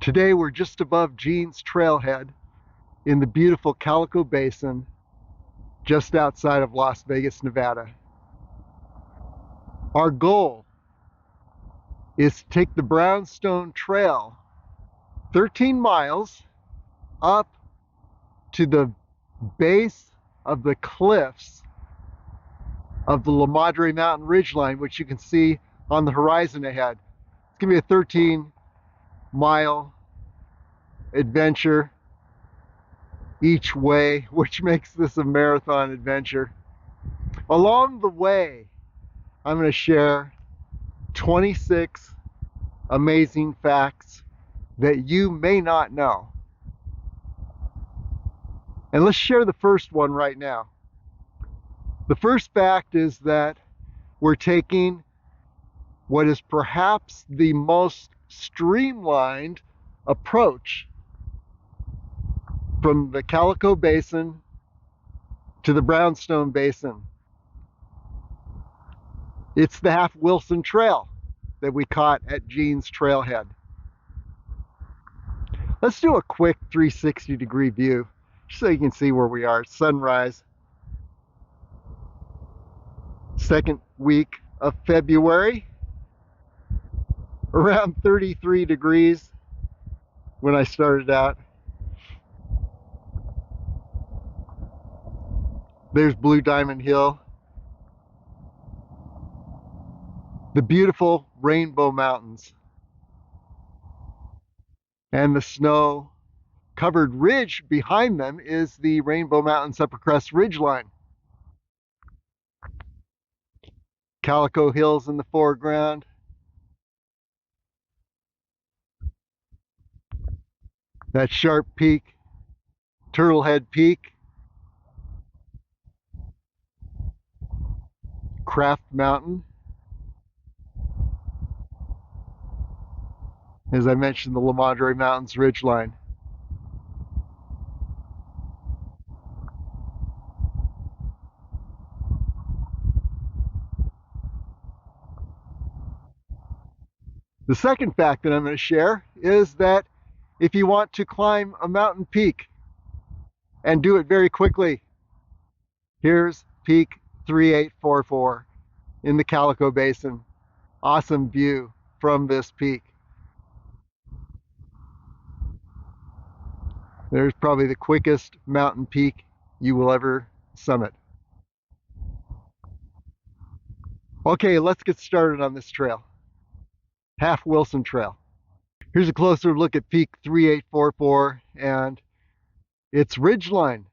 Today we're just above Jean's Trailhead in the beautiful Calico Basin just outside of Las Vegas, Nevada. Our goal is to take the Brownstone Trail 13 miles up to the base of the cliffs of the Madre Mountain Ridgeline, which you can see on the horizon ahead. It's going to be a 13-mile adventure each way, which makes this a marathon adventure. Along the way, I'm going to share 26 amazing facts that you may not know. And let's share the first one right now. The first fact is that we're taking what is perhaps the most streamlined approach from the Calico Basin to the Brownstone Basin. It's the Half Wilson Trail that we caught at Jean's Trailhead. Let's do a quick 360-degree view just so you can see where we are. Sunrise. Second week of February. Around 33 degrees when I started out. There's Blue Diamond Hill. The beautiful Rainbow Mountains. And the snow-covered ridge behind them is the Rainbow Mountains Upper Crest Ridgeline. Calico Hills in the foreground. That sharp peak, Turtlehead Peak. Craft Mountain. As I mentioned, the Madre Mountains Ridgeline. The second fact that I'm going to share is that if you want to climb a mountain peak and do it very quickly, here's Peak 3844 in the Calico Basin. Awesome view from this peak. There's probably the quickest mountain peak you will ever summit. Okay, let's get started on this trail. Half Wilson Trail. Here's a closer look at Peak 3844 and its ridgeline.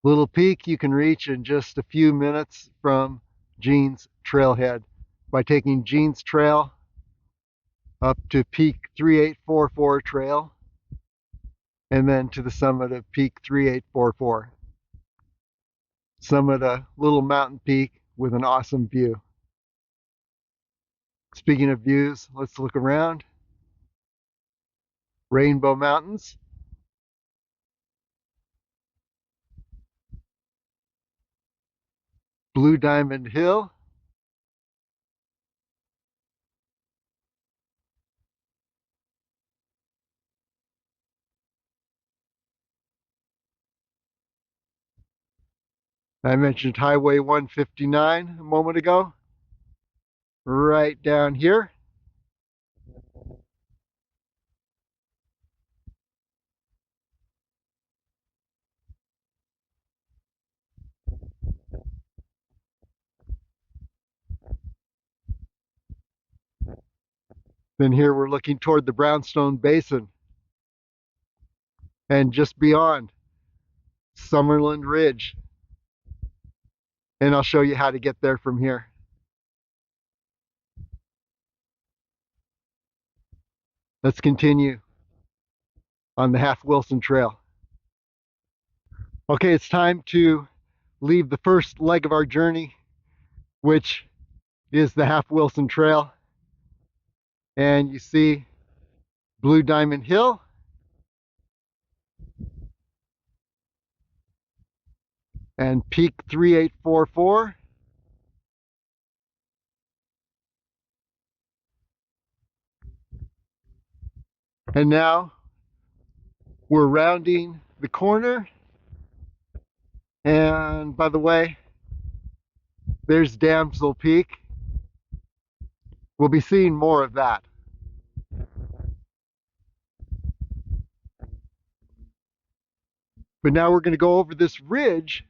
Little peak you can reach in just a few minutes from Jean's Trailhead by taking Jean's Trail up to Peak 3844 Trail and then to the summit of Peak 3844. Summit a little mountain peak with an awesome view. Speaking of views, let's look around. Rainbow Mountains. Blue Diamond Hill. I mentioned Highway 159 a moment ago. Right down here. Then here we're looking toward the Brownstone Basin. And just beyond, Summerland Ridge. And I'll show you how to get there from here. Let's continue on the Half Wilson Trail. Okay, it's time to leave the first leg of our journey, which is the Half Wilson Trail. And you see Blue Diamond Hill. And Peak 3844. And now we're rounding the corner. And by the way, there's Damsel Peak. We'll be seeing more of that. But now we're going to go over this ridge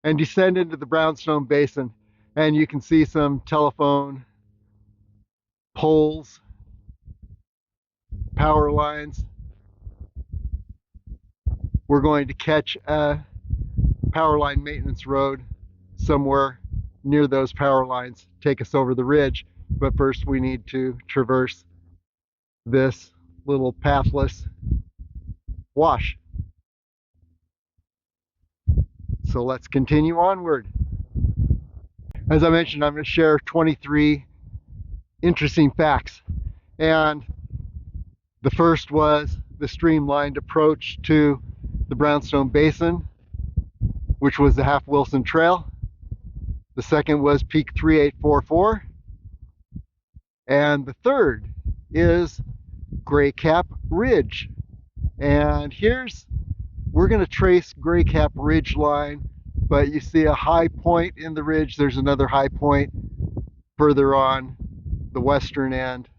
and descend into the Brownstone Basin. And you can see some telephone poles, power lines. We're going to catch a power line maintenance road somewhere near those power lines, take us over the ridge. But first we need to traverse this little pathless wash. So let's continue onward. As I mentioned, I'm going to share 23 interesting facts. And the first was the streamlined approach to the Brownstone Basin, which was the Half Wilson Trail. The second was Peak 3844. And the third is Gray Cap Ridge. And we're going to trace Gray Cap Ridgeline, but you see a high point in the ridge. There's another high point further on the western end.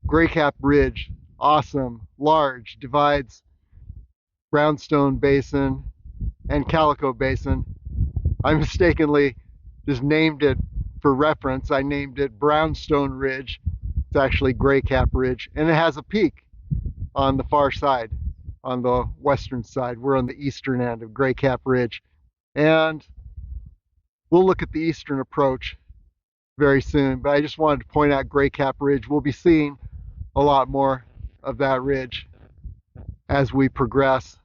Gray Cap Ridge, awesome, large, divides Brownstone Basin and Calico Basin. I mistakenly just named it for reference. I named it Brownstone Ridge. It's actually Gray Cap Ridge, and it has a peak on the far side, on the western side. We're on the eastern end of Gray Cap Ridge, and we'll look at the eastern approach very soon, but I just wanted to point out Gray Cap Ridge. We'll be seeing a lot more of that ridge as we progress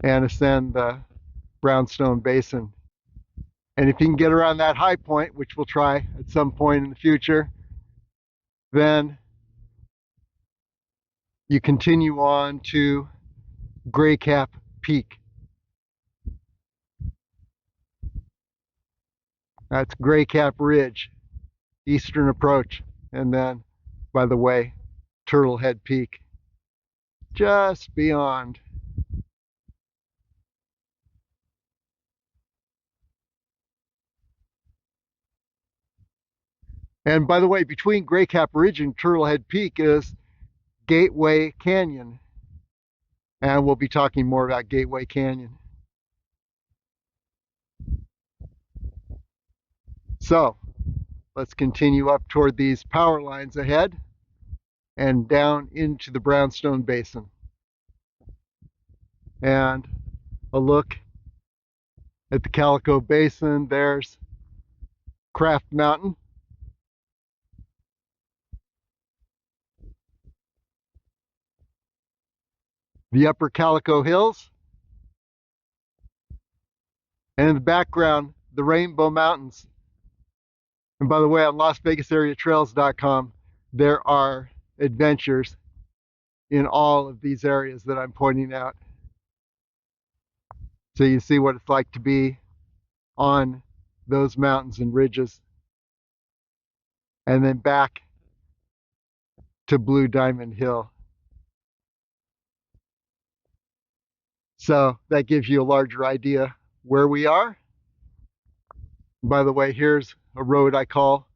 and ascend the Brownstone Basin. And if you can get around that high point, which we'll try at some point in the future, then you continue on to Gray Cap Peak. That's Gray Cap Ridge, eastern approach, and then, by the way, Trailhead Peak, just beyond. And by the way, between Gray Cap Ridge and Trailhead Peak is Gateway Canyon. And we'll be talking more about Gateway Canyon. So let's continue up toward these power lines ahead and down into the Brownstone Basin. And a look at the Calico Basin. There's Craft Mountain. The Upper Calico Hills. And in the background, the Rainbow Mountains. And by the way, on LasVegasAreaTrails.com, there are adventures in all of these areas that I'm pointing out. So you see what it's like to be on those mountains and ridges. And then back to Blue Diamond Hill. So that gives you a larger idea where we are. By the way, here's a road I call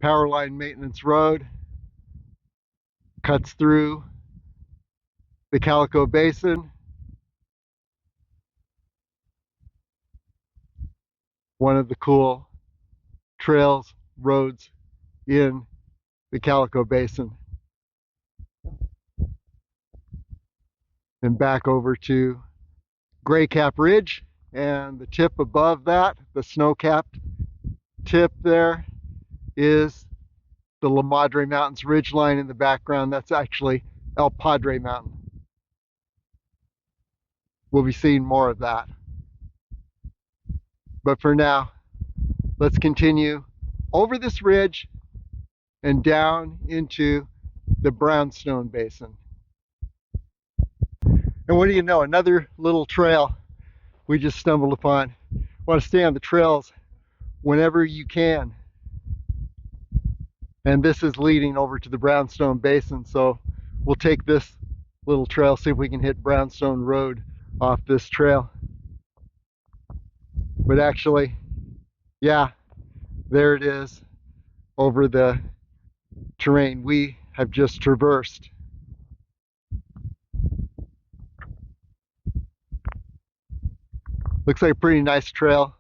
Power Line Maintenance Road. Cuts through the Calico Basin. One of the cool trails, roads in the Calico Basin. Then back over to Gray Cap Ridge, and the tip above that, the snow-capped tip there, is the Madre Mountains Ridgeline in the background. That's actually El Padre Mountain. We'll be seeing more of that. But for now, let's continue over this ridge and down into the Brownstone Basin. And what do you know, another little trail we just stumbled upon. Want to stay on the trails whenever you can. And this is leading over to the Brownstone Basin, so we'll take this little trail, see if we can hit Brownstone Road off this trail. But actually, yeah, there it is over the terrain we have just traversed. Looks like a pretty nice trail,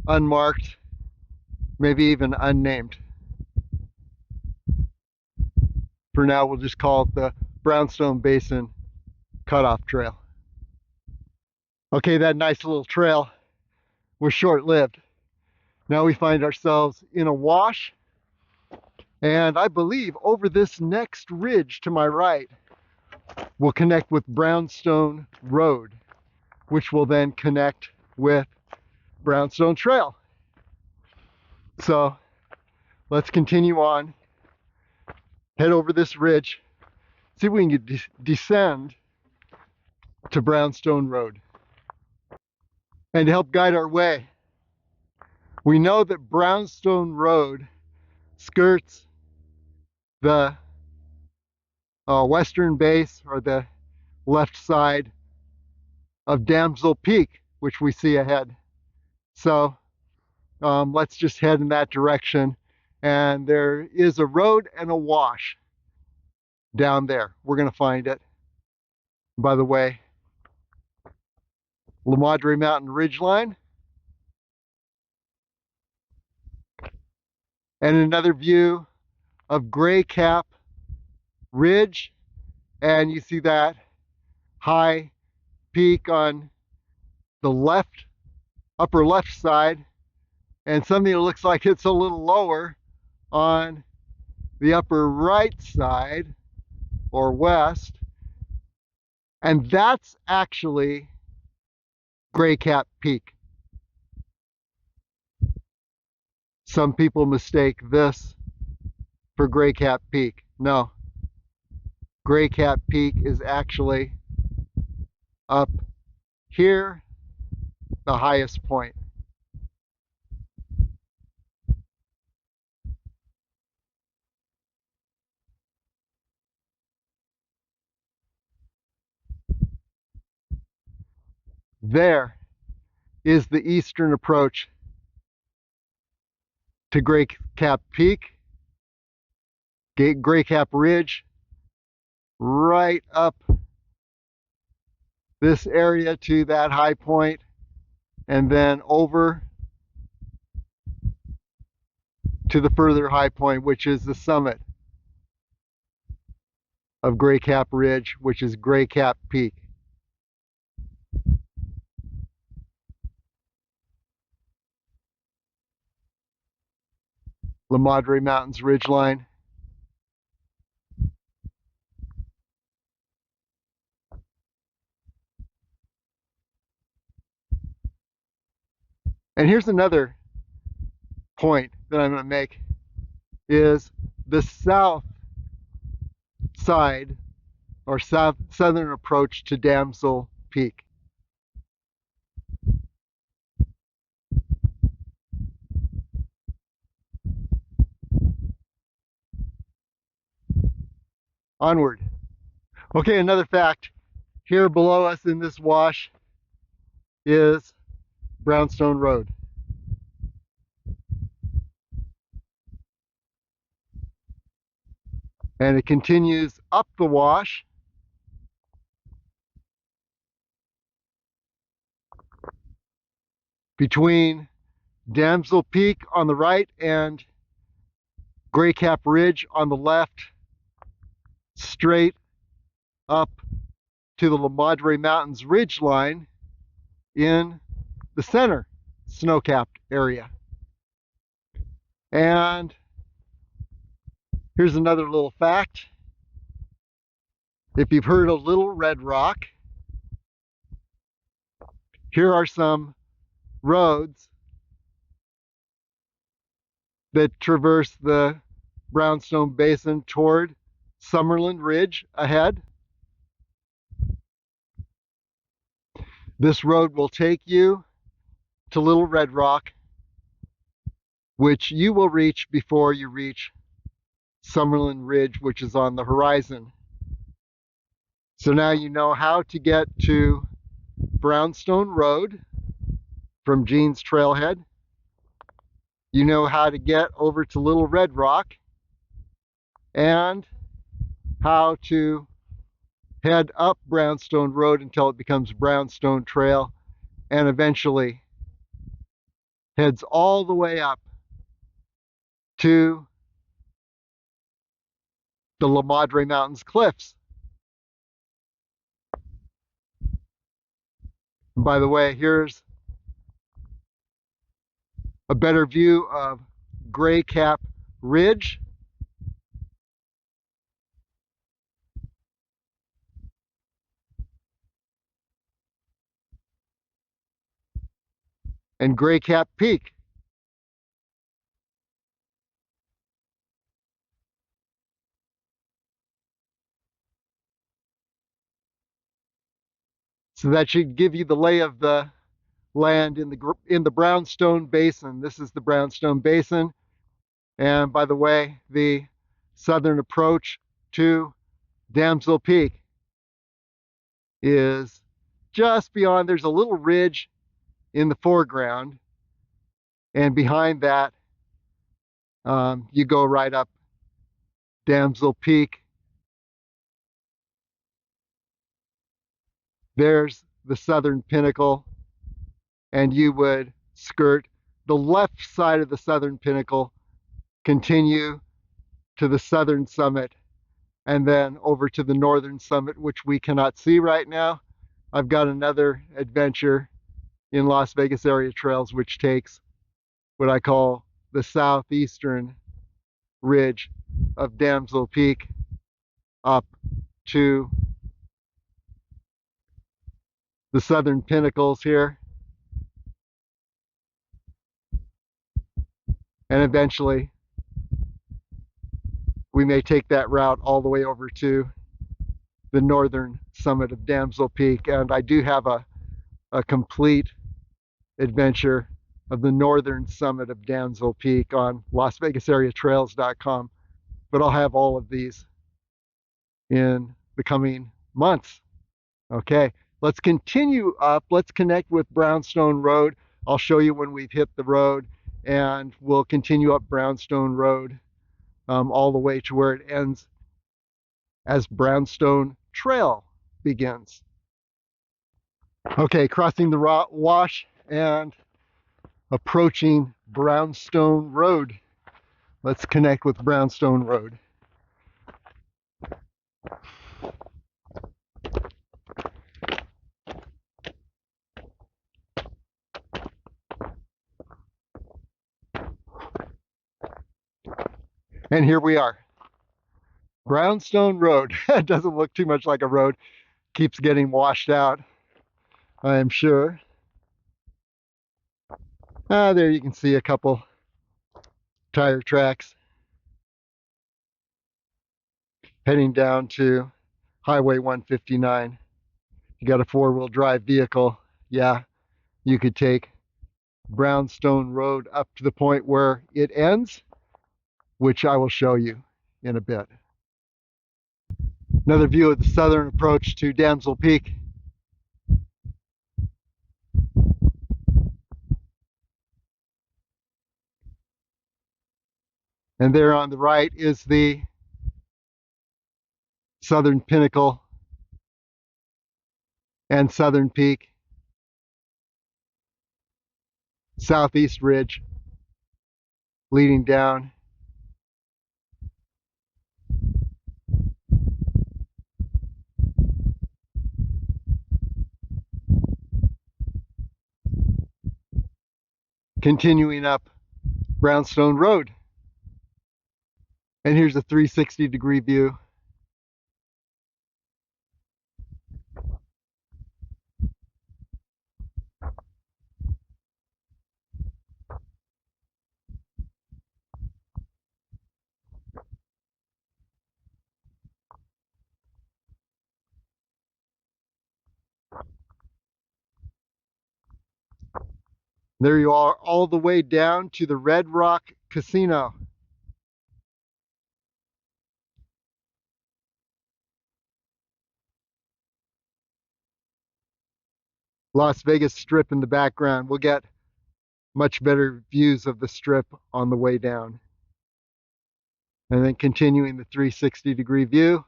unmarked, maybe even unnamed. For now, we'll just call it the Brownstone Basin Cutoff Trail. Okay, that nice little trail was short-lived. Now we find ourselves in a wash, and I believe over this next ridge to my right, we'll connect with Brownstone Road, which will then connect with Brownstone Trail. So let's continue on, head over this ridge, see if we can descend to Brownstone Road. And to help guide our way, we know that Brownstone Road skirts the western base, or the left side of Damsel Peak, which we see ahead. So let's just head in that direction. And there is a road and a wash down there. We're going to find it. By the way, Madre Mountain Ridgeline. And another view of Gray Cap Ridge. And you see that high peak on the left, upper left side, and something that looks like it's a little lower on the upper right side or west. And that's actually Gray Cap Peak. Some people mistake this for Gray Cap Peak. No, Gray Cap Peak is actually up here, the highest point. There is the eastern approach to Gray Cap Peak, Gray Cap Ridge, right up this area to that high point, and then over to the further high point, which is the summit of Gray Cap Ridge, which is Gray Cap Peak. Madre Mountains Ridgeline. And here's another point that I'm going to make, is the south side, or southern approach to Damsel Peak. Onward. Okay, another fact. Here below us in this wash is Brownstone Road. And it continues up the wash between Damsel Peak on the right and Gray Cap Ridge on the left, straight up to the Madre Mountains Ridgeline in the center snow-capped area. And here's another little fact. If you've heard of Little Red Rock, here are some roads that traverse the Brownstone Basin toward Summerland Ridge ahead. This road will take you to Little Red Rock, which you will reach before you reach Summerlin Ridge, which is on the horizon. So now you know how to get to Brownstone Road from Jean's Trailhead. You know how to get over to Little Red Rock and how to head up Brownstone Road until it becomes Brownstone Trail and eventually heads all the way up to the La Madre Mountains cliffs. And by the way, here's a better view of Gray Cap Ridge. And Gray Cap Peak. So that should give you the lay of the land in the Brownstone Basin. This is the Brownstone Basin. And by the way, the southern approach to Damsel Peak is just beyond. There's a little ridge in the foreground, and behind that you go right up Damsel Peak. There's the southern pinnacle, and you would skirt the left side of the southern pinnacle, continue to the southern summit, and then over to the northern summit, which we cannot see right now. I've got another adventure in Las Vegas area trails, which takes what I call the southeastern ridge of Damsel Peak up to the southern pinnacles here. And eventually we may take that route all the way over to the northern summit of Damsel Peak. And I do have a complete adventure of the northern summit of Damsel Peak on LasVegasAreaTrails.com. But I'll have all of these in the coming months. Okay, let's continue up. Let's connect with Brownstone Road. I'll show you when we've hit the road, and we'll continue up Brownstone Road all the way to where it ends as Brownstone Trail begins. Okay, crossing the wash and approaching Brownstone Road. Let's connect with Brownstone Road. And here we are. Brownstone Road. It doesn't look too much like a road. Keeps getting washed out, I am sure. There you can see a couple tire tracks heading down to Highway 159. You got a four-wheel drive vehicle, yeah, you could take Brownstone Road up to the point where it ends, which I will show you in a bit. Another view of the southern approach to Damsel Peak. And there on the right is the southern pinnacle and southern peak, southeast ridge leading down. Continuing up Brownstone Road. And here's a 360-degree view. There you are, all the way down to the Red Rock Casino. Las Vegas Strip in the background. We'll get much better views of the strip on the way down. And then continuing the 360-degree view.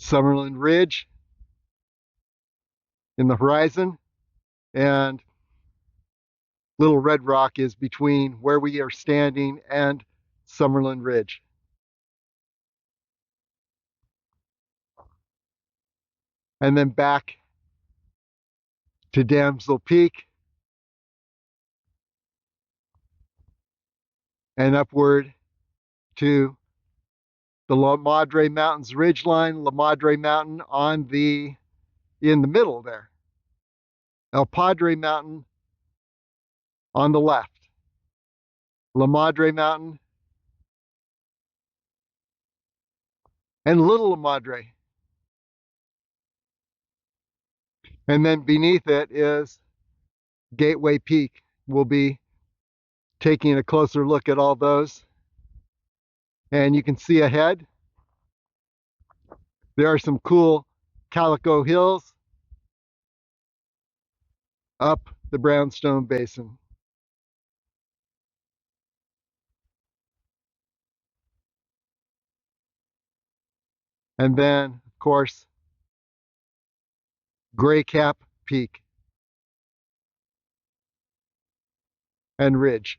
Summerlin Ridge in the horizon, and Little Red Rock is between where we are standing and Summerlin Ridge. And then back to Damsel Peak and upward to the Madre Mountains Ridgeline, La Madre Mountain in the middle there. El Padre Mountain on the left. La Madre Mountain and Little La Madre. And then beneath it is Gateway Peak. We'll be taking a closer look at all those. And you can see ahead, there are some cool Calico hills up the Brownstone Basin. And then, of course, Gray Cap Peak and Ridge.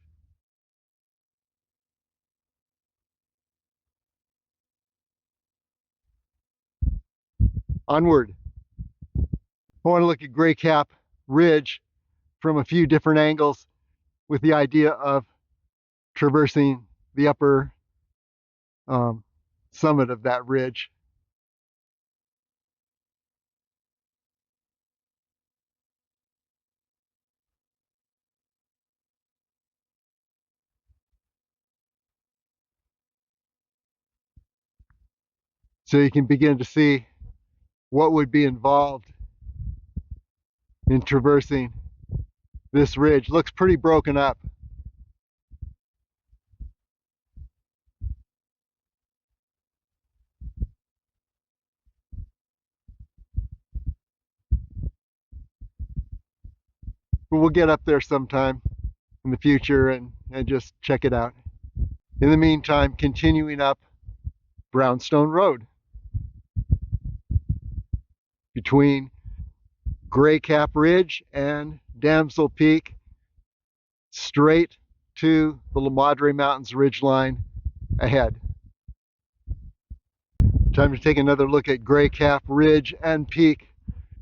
Onward. I want to look at Gray Cap Ridge from a few different angles with the idea of traversing the upper summit of that ridge. So you can begin to see what would be involved in traversing this ridge. Looks pretty broken up. But we'll get up there sometime in the future and just check it out. In the meantime, continuing up Brownstone Road between Gray Cap Ridge and Damsel Peak, straight to the La Madre Mountains Ridgeline ahead. Time to take another look at Gray Cap Ridge and Peak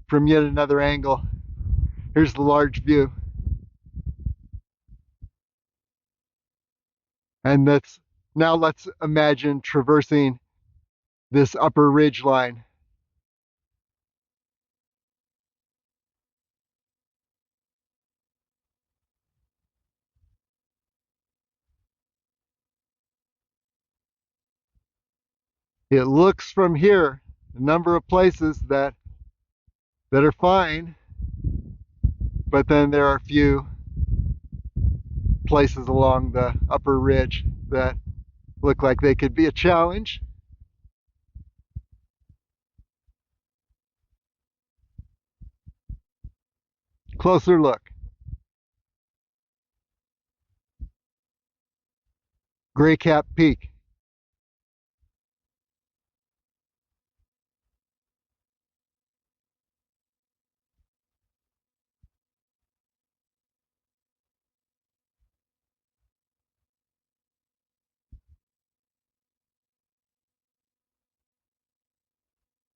from yet another angle. Here's the large view. And now let's imagine traversing this upper ridge line. It looks from here a number of places that are fine, but then there are a few places along the upper ridge that look like they could be a challenge. Closer look. Gray Cap Peak.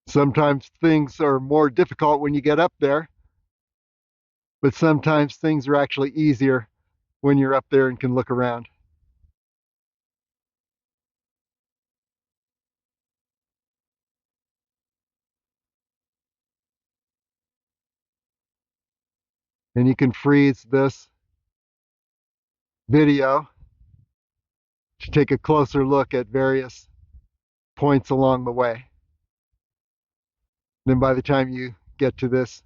Sometimes things are more difficult when you get up there, but sometimes things are actually easier when you're up there and can look around. And you can freeze this video to take a closer look at various points along the way. Then by the time you get to this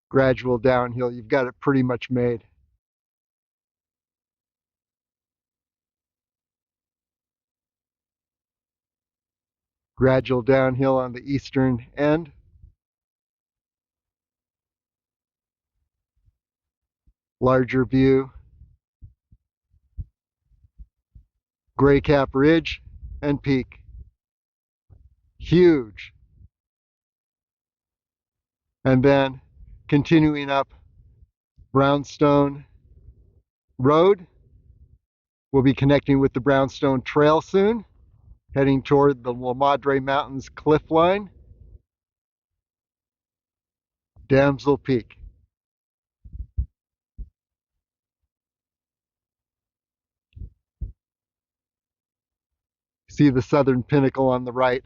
gradual downhill, you've got it pretty much made. Gradual downhill on the eastern end. Larger view. Gray Cap Ridge and Peak. Huge. And then continuing up Brownstone Road. We'll be connecting with the Brownstone Trail soon, heading toward the Madre Mountains cliff line. Damsel Peak. See the southern pinnacle on the right.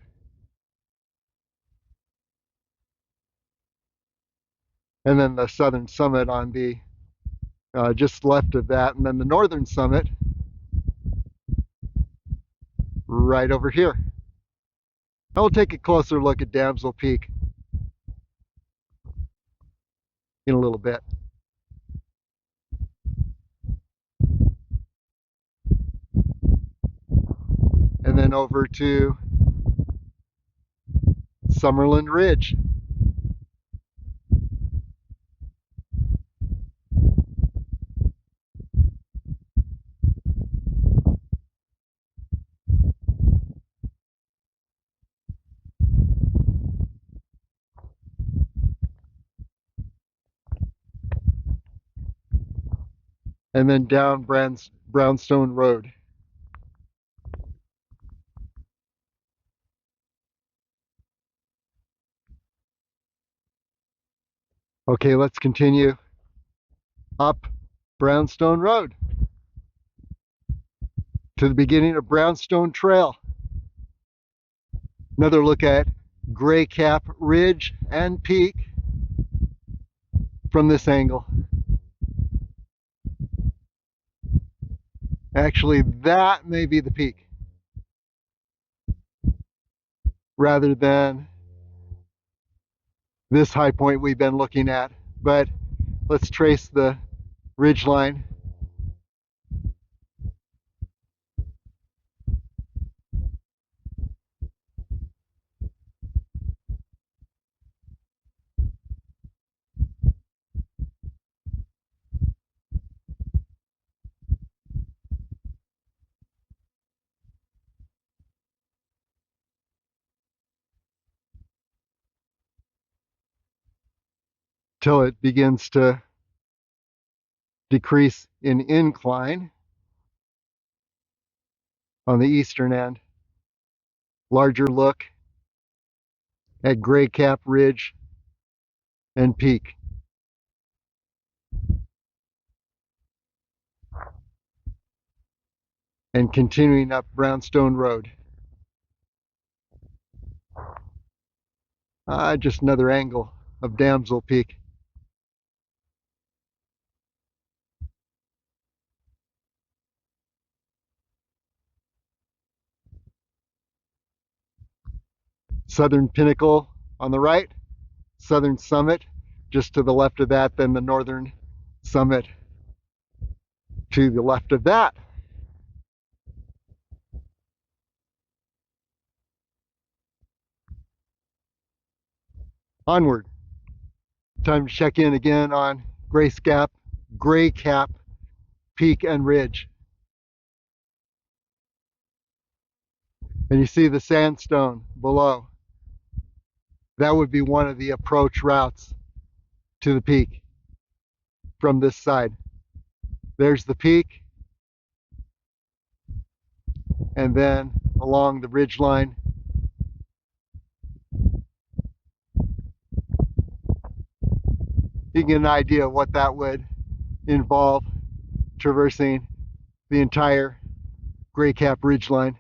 And then the southern summit on the just left of that, and then the northern summit right over here. I will take a closer look at Damsel Peak in a little bit. And then over to Summerland Ridge. And then down Brownstone Road. Okay, let's continue up Brownstone Road to the beginning of Brownstone Trail. Another look at Gray Cap Ridge and Peak from this angle. Actually, that may be the peak rather than this high point we've been looking at. But let's trace the ridge line. Till it begins to decrease in incline on the eastern end. Larger look at Gray Cap Ridge and Peak. And continuing up Brownstone Road. Just another angle of Damsel Peak. Southern pinnacle on the right, southern summit just to the left of that, then the northern summit to the left of that. Onward. Time to check in again on Gray Cap, Peak and Ridge. And you see the sandstone below. That would be one of the approach routes to the peak from this side. There's the peak, and then along the ridge line you can get an idea of what that would involve traversing the entire Gray Cap Ridgeline.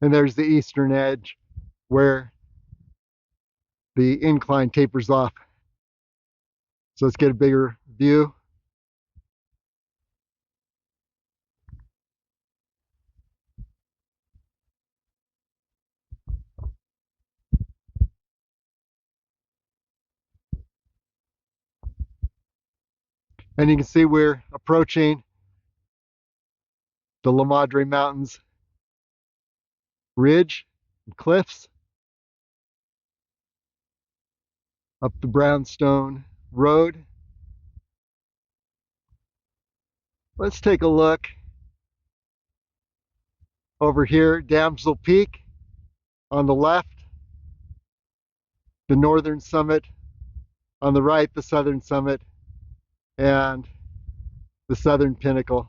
And there's the eastern edge where the incline tapers off. So let's get a bigger view. And you can see we're approaching the Madre Mountains ridge and cliffs up the Brownstone Road. Let's take a look over here, Damsel Peak on the left, the northern summit on the right, the southern summit, and the southern pinnacle.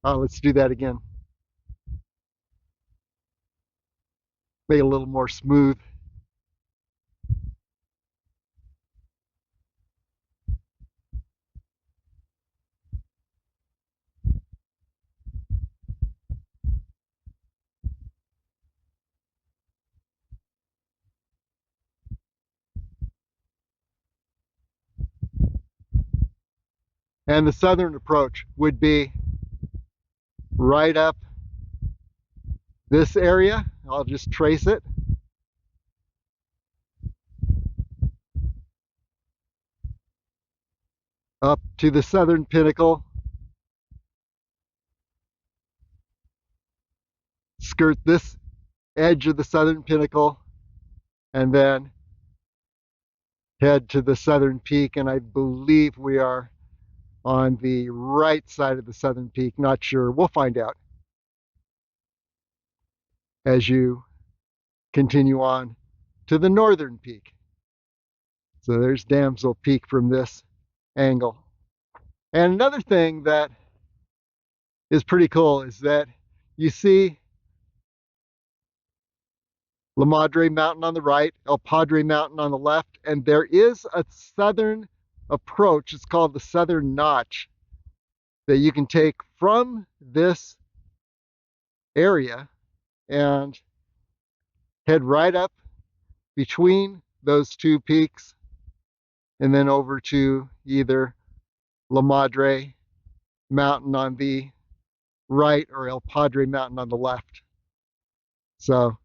Let's do that again. Make it a little more smooth. And the southern approach would be right up this area. I'll just trace it. Up to the southern pinnacle. Skirt this edge of the southern pinnacle and then head to the southern peak. And I believe we are on the right side of the southern peak. Not sure. We'll find out as you continue on to the northern peak. So there's Damsel Peak from this angle. And another thing that is pretty cool is that you see La Madre Mountain on the right, El Padre Mountain on the left, and there is a southern approach. It's called the Southern Notch that you can take from this area and head right up between those two peaks and then over to either La Madre Mountain on the right or El Padre Mountain on the left. So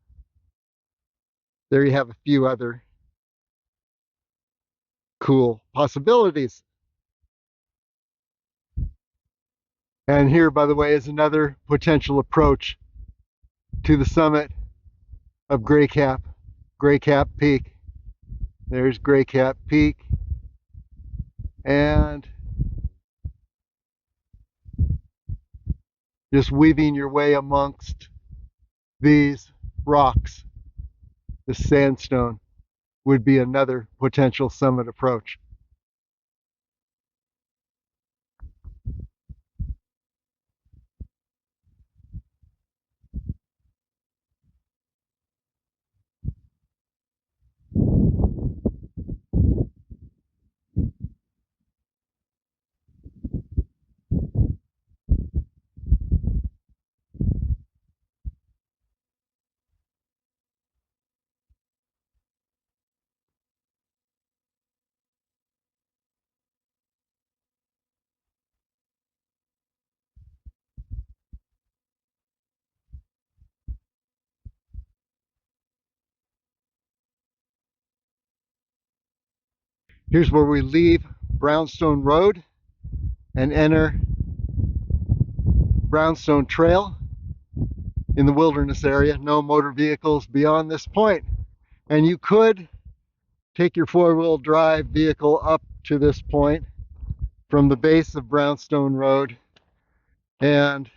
there you have a few other cool possibilities. And here, by the way, is another potential approach to the summit of Gray Cap Peak. There's Gray Cap Peak. And just weaving your way amongst these rocks, the sandstone, would be another potential summit approach. Here's where we leave Brownstone Road and enter Brownstone Trail in the wilderness area. No motor vehicles beyond this point. And you could take your four-wheel drive vehicle up to this point from the base of Brownstone Road, and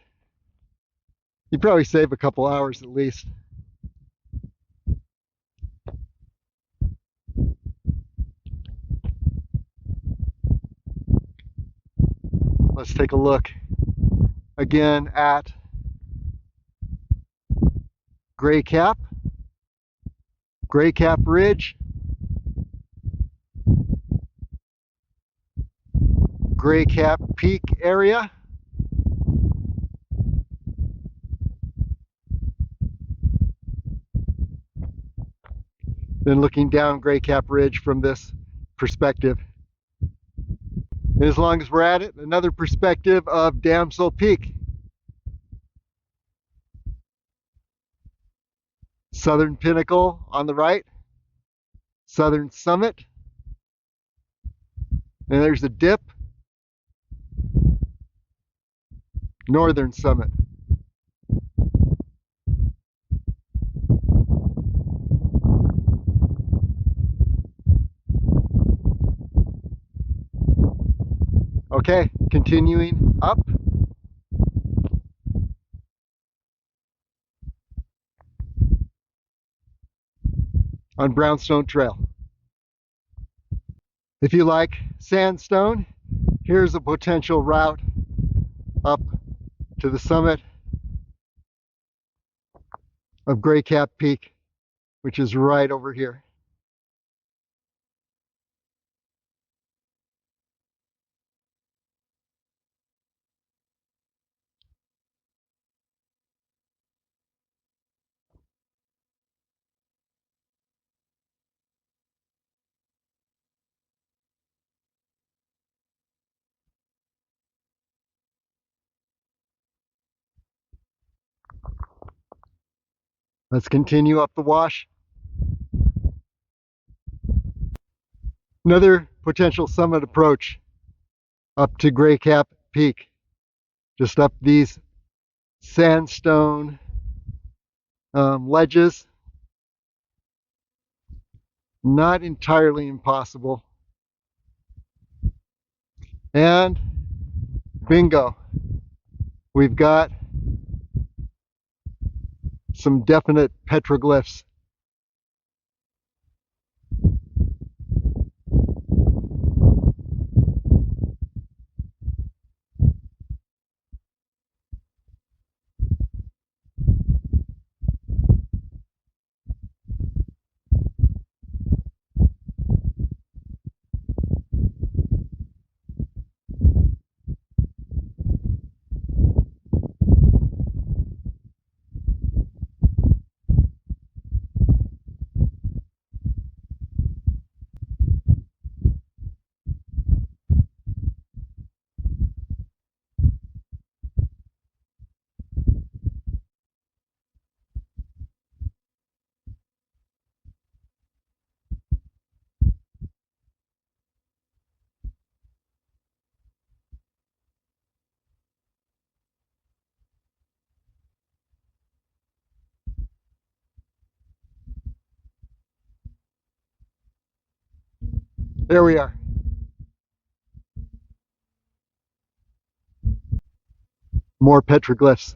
you'd probably save a couple hours at least. Let's take a look again at Gray Cap Ridge, Gray Cap Peak area. Then looking down Gray Cap Ridge from this perspective. And as long as we're at it, another perspective of Damsel Peak. Southern Pinnacle on the right, Southern Summit, and there's a dip, Northern Summit. Okay, continuing up. On Brownstone Trail. If you like sandstone, here's a potential route up to the summit of Gray Cap Peak, which is right over here. Let's continue up the wash. Another potential summit approach up to Gray Cap Peak, just up these sandstone ledges. Not entirely impossible. And bingo, we've got some definite petroglyphs. There we are. More petroglyphs.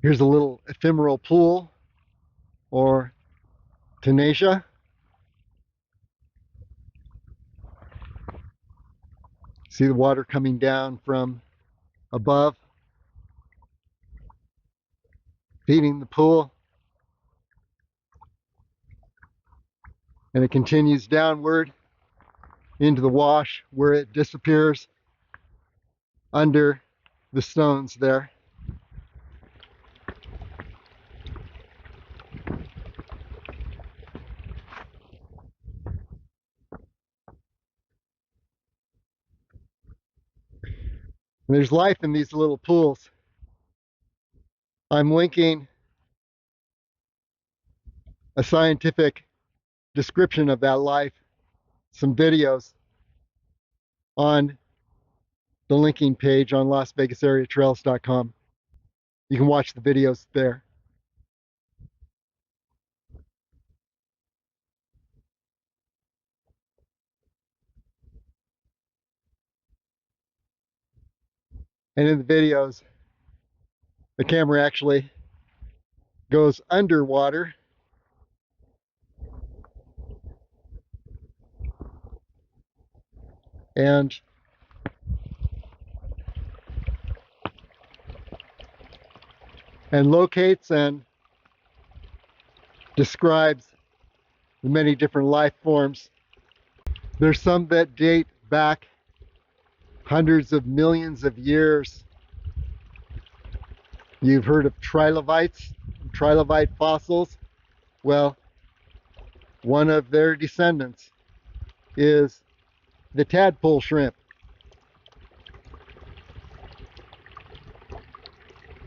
Here's a little ephemeral pool, or tenacia. See the water coming down from above, feeding the pool. And it continues downward into the wash where it disappears under the stones there. And there's life in these little pools. I'm linking a scientific description of that life, some videos on the linking page on LasVegasAreaTrails.com. You can watch the videos there. And in the videos, the camera actually goes underwater and locates and describes the many different life forms. There's some that date back hundreds of millions of years. You've heard of trilobite fossils. Well, one of their descendants is the tadpole shrimp.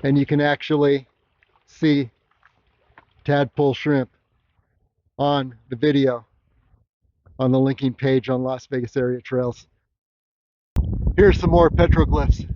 And you can actually see tadpole shrimp on the video on the linking page on Las Vegas Area Trails. Here's some more petroglyphs.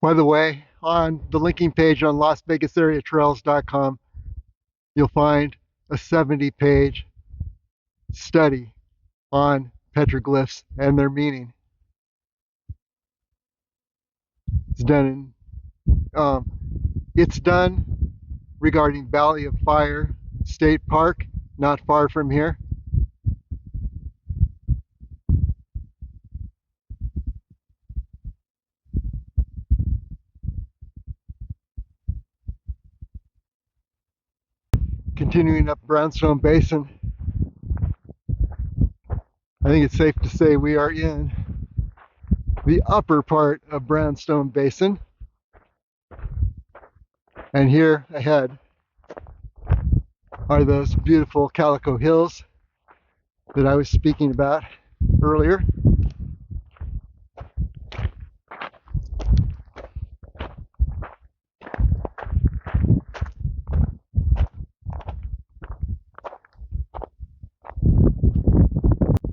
By the way, on the linking page on LasVegasAreaTrails.com, you'll find a 70-page study on petroglyphs and their meaning. It's done regarding Valley of Fire State Park, not far from here. Continuing up Brownstone Basin, I think it's safe to say we are in the upper part of Brownstone Basin. And here ahead are those beautiful Calico Hills that I was speaking about earlier.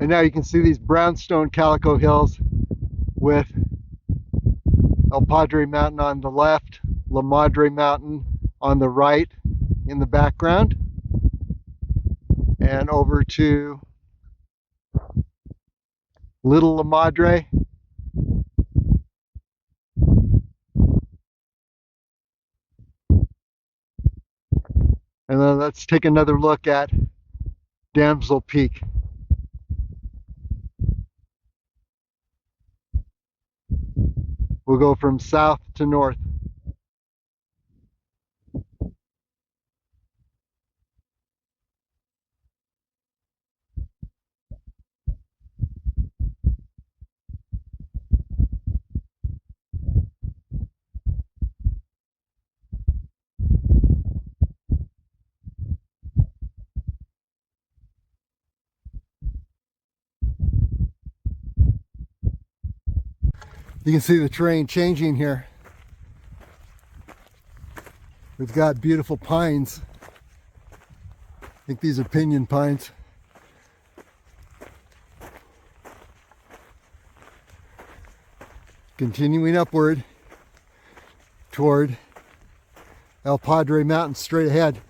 And now you can see these brownstone Calico Hills with El Padre Mountain on the left, La Madre Mountain on the right in the background, and over to Little La Madre. And then let's take another look at Damsel Peak. We'll go from south to north. You can see the terrain changing here. We've got beautiful pines. I think these are pinyon pines. Continuing upward toward El Padre Mountain straight ahead.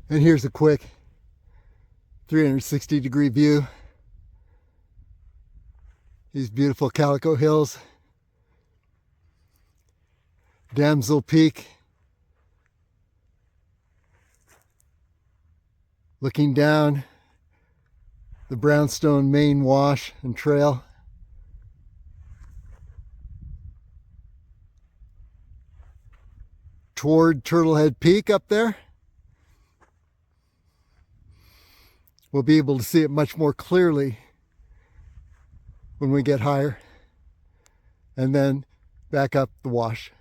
And here's a quick 360-degree view. These beautiful Calico Hills, Damsel Peak, looking down the Brownstone main wash and trail. Toward Trailhead Peak up there. We'll be able to see it much more clearly when we get higher, and then back up the wash.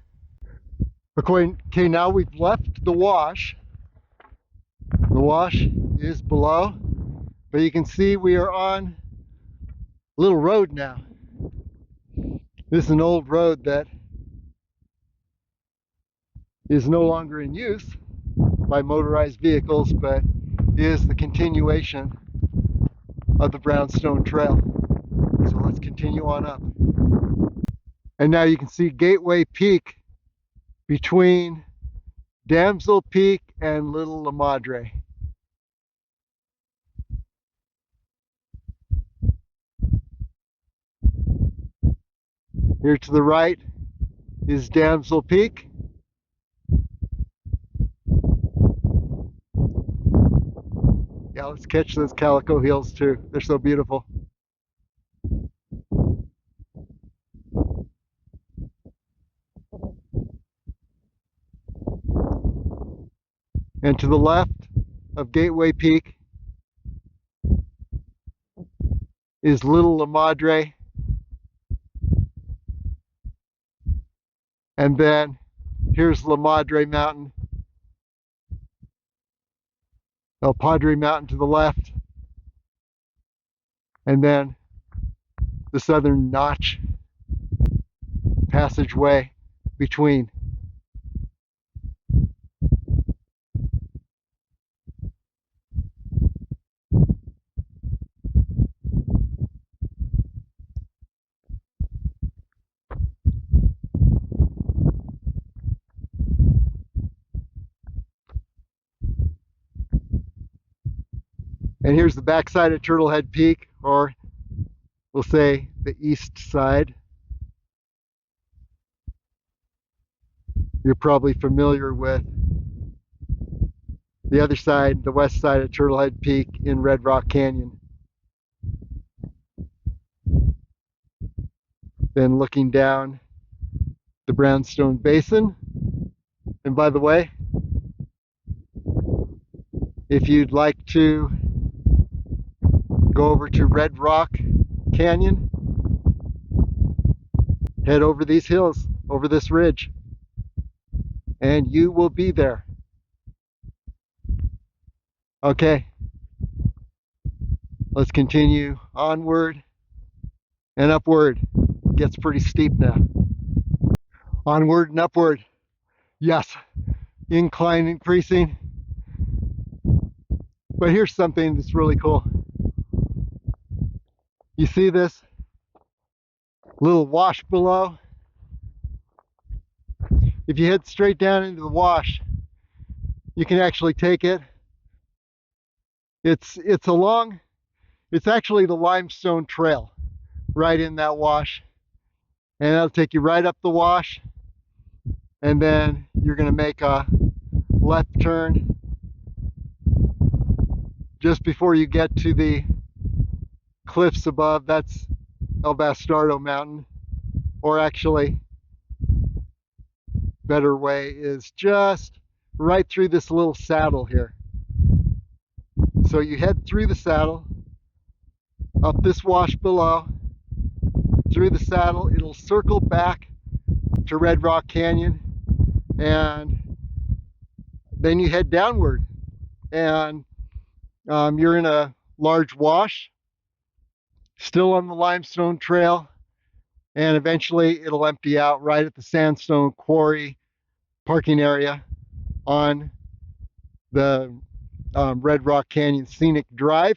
Okay, now we've left the wash. The wash is below, but you can see we are on a little road now. This is an old road that is no longer in use by motorized vehicles, but is the continuation of the Brownstone Trail. So let's continue on up. And now you can see Gateway Peak between Damsel Peak and Little La Madre. Here to the right is Damsel Peak. Yeah, let's catch those Calico Hills too. They're so beautiful. And to the left of Gateway Peak is Little La Madre. And then here's La Madre Mountain. El Padre Mountain to the left. And then the Southern Notch passageway between. And here's the backside of Trailhead Peak, or we'll say the east side. You're probably familiar with the other side, the west side of Trailhead Peak in Red Rock Canyon. Then looking down the Brownstone Basin. And by the way, if you'd like to go over to Red Rock Canyon, head over these hills, over this ridge, and you will be there. Okay, let's continue onward and upward. It gets pretty steep now. Onward and upward. Yes, incline increasing. But here's something that's really cool. You see this little wash below? If you head straight down into the wash, you can actually take it. It's actually the Limestone Trail right in that wash. And that'll take you right up the wash. And then you're going to make a left turn just before you get to the cliffs above. That's El Bastardo Mountain. Or actually, better way is just right through this little saddle here. So you head through the saddle, up this wash below, through the saddle, it'll circle back to Red Rock Canyon, and then you head downward, and you're in a large wash, still on the Limestone Trail, and eventually it'll empty out right at the sandstone quarry parking area on the Red Rock Canyon Scenic Drive,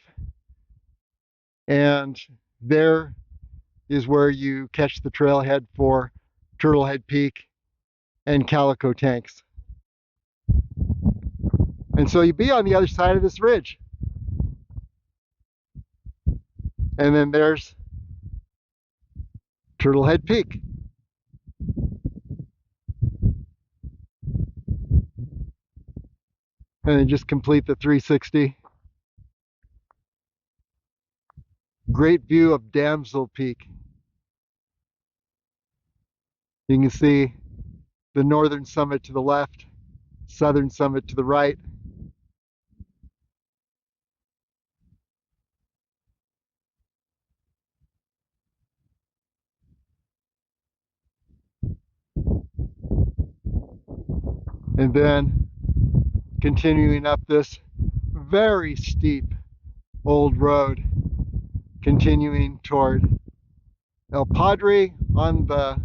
and there is where you catch the trailhead for Trailhead Peak and Calico Tanks. And so you'd be on the other side of this ridge. And then there's Trailhead Peak. And then just complete the 360. Great view of Damsel Peak. You can see the northern summit to the left, southern summit to the right. and then continuing up this very steep old road, continuing toward El Padre on the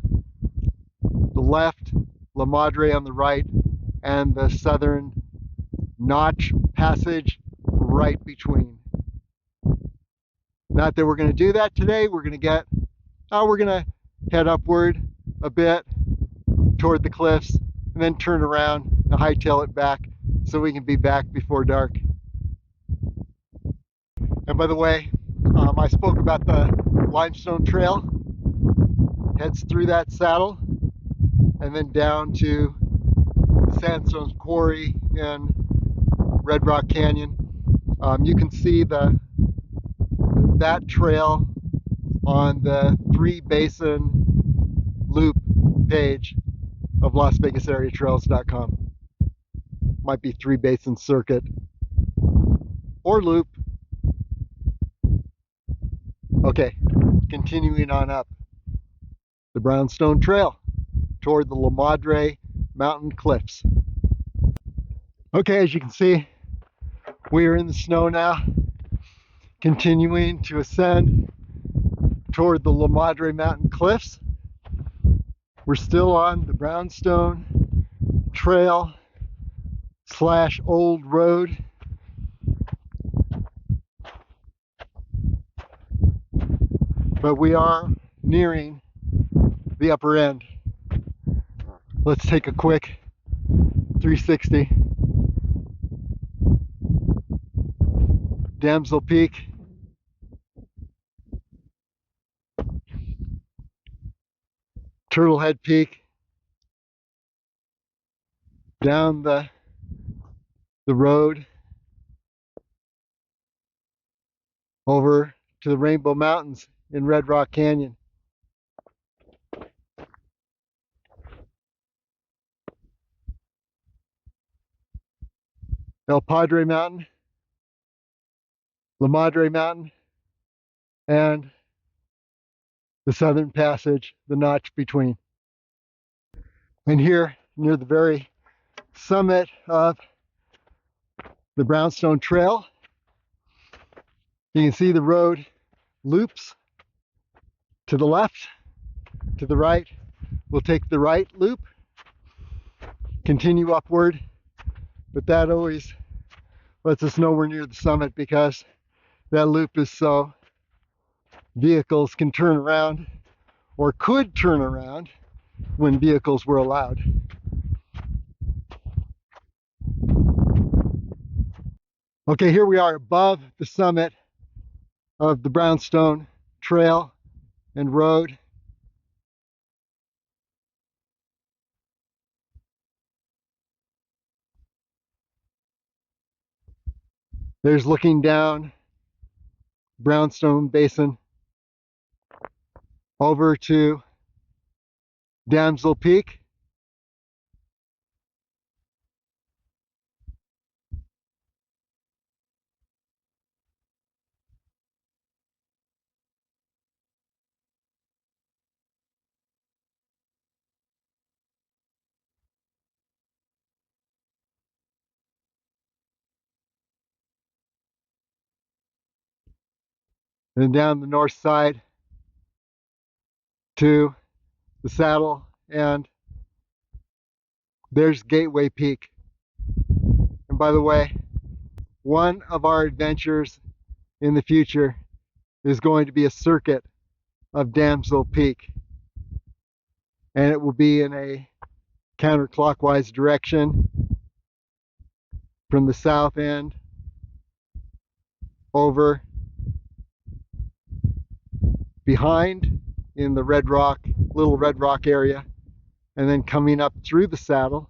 left, La Madre on the right, and the southern notch passage right between. Not that we're going to do that today. We're going to head upward a bit toward the cliffs and then turn around and hightail it back so we can be back before dark. And by the way, I spoke about the limestone trail. Heads through that saddle and then down to the sandstone quarry in Red Rock Canyon. You can see that trail on the 3 Basin loop page of LasVegasAreaTrails.com. Might be 3 Basin Circuit or loop. Okay, continuing on up the Brownstone Trail toward the La Madre Mountain cliffs. Okay, as you can see, we are in the snow now, continuing to ascend toward the La Madre Mountain cliffs. We're still on the Brownstone Trail / old road. But we are nearing the upper end. Let's take a quick 360. Damsel Peak. Trailhead Peak. Down the road over to the Rainbow Mountains in Red Rock Canyon. El Padre Mountain, La Madre Mountain, and the Southern Passage, the notch between. And here, near the very summit of the Brownstone Trail, you can see the road loops to the left, to the right. We'll take the right loop, continue upward, but that always lets us know we're near the summit because that loop is so vehicles can turn around, or could turn around when vehicles were allowed. Okay, here we are above the summit of the Brownstone Trail and Road. There's looking down Brownstone Basin over to Damsel Peak. And down the north side to the saddle, and there's Gateway Peak. And by the way, one of our adventures in the future is going to be a circuit of Damsel Peak, and it will be in a counterclockwise direction from the south end over behind in the Little Red Rock area, and then coming up through the saddle,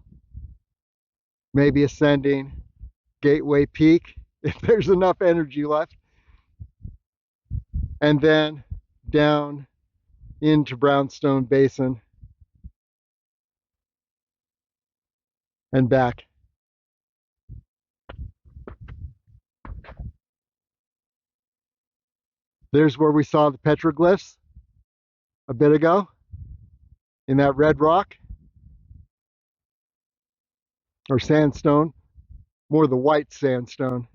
maybe ascending Gateway Peak if there's enough energy left, and then down into Brownstone Basin and back. There's where we saw the petroglyphs a bit ago in that red rock. or sandstone, more the white sandstone.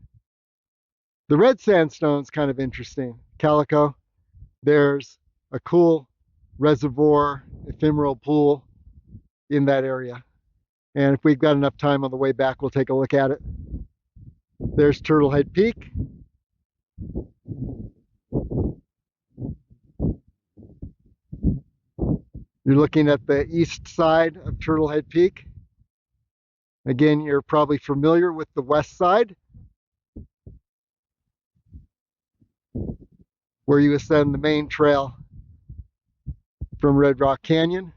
The red sandstone is kind of interesting. Calico, there's a cool reservoir, ephemeral pool in that area. And if we've got enough time on the way back, we'll take a look at it. There's Trailhead Peak. You're looking at the east side of Trailhead Peak. Again, you're probably familiar with the west side, where you ascend the main trail from Red Rock Canyon.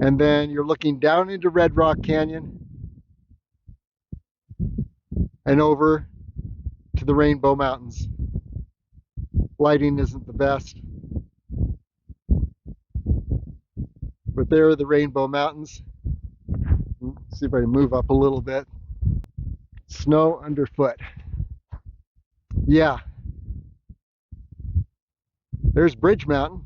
And then you're looking down into Red Rock Canyon and over to the Rainbow Mountains. Lighting isn't the best, but there are the Rainbow Mountains. Let's see if I can move up a little bit. Snow underfoot. Yeah. There's Bridge Mountain.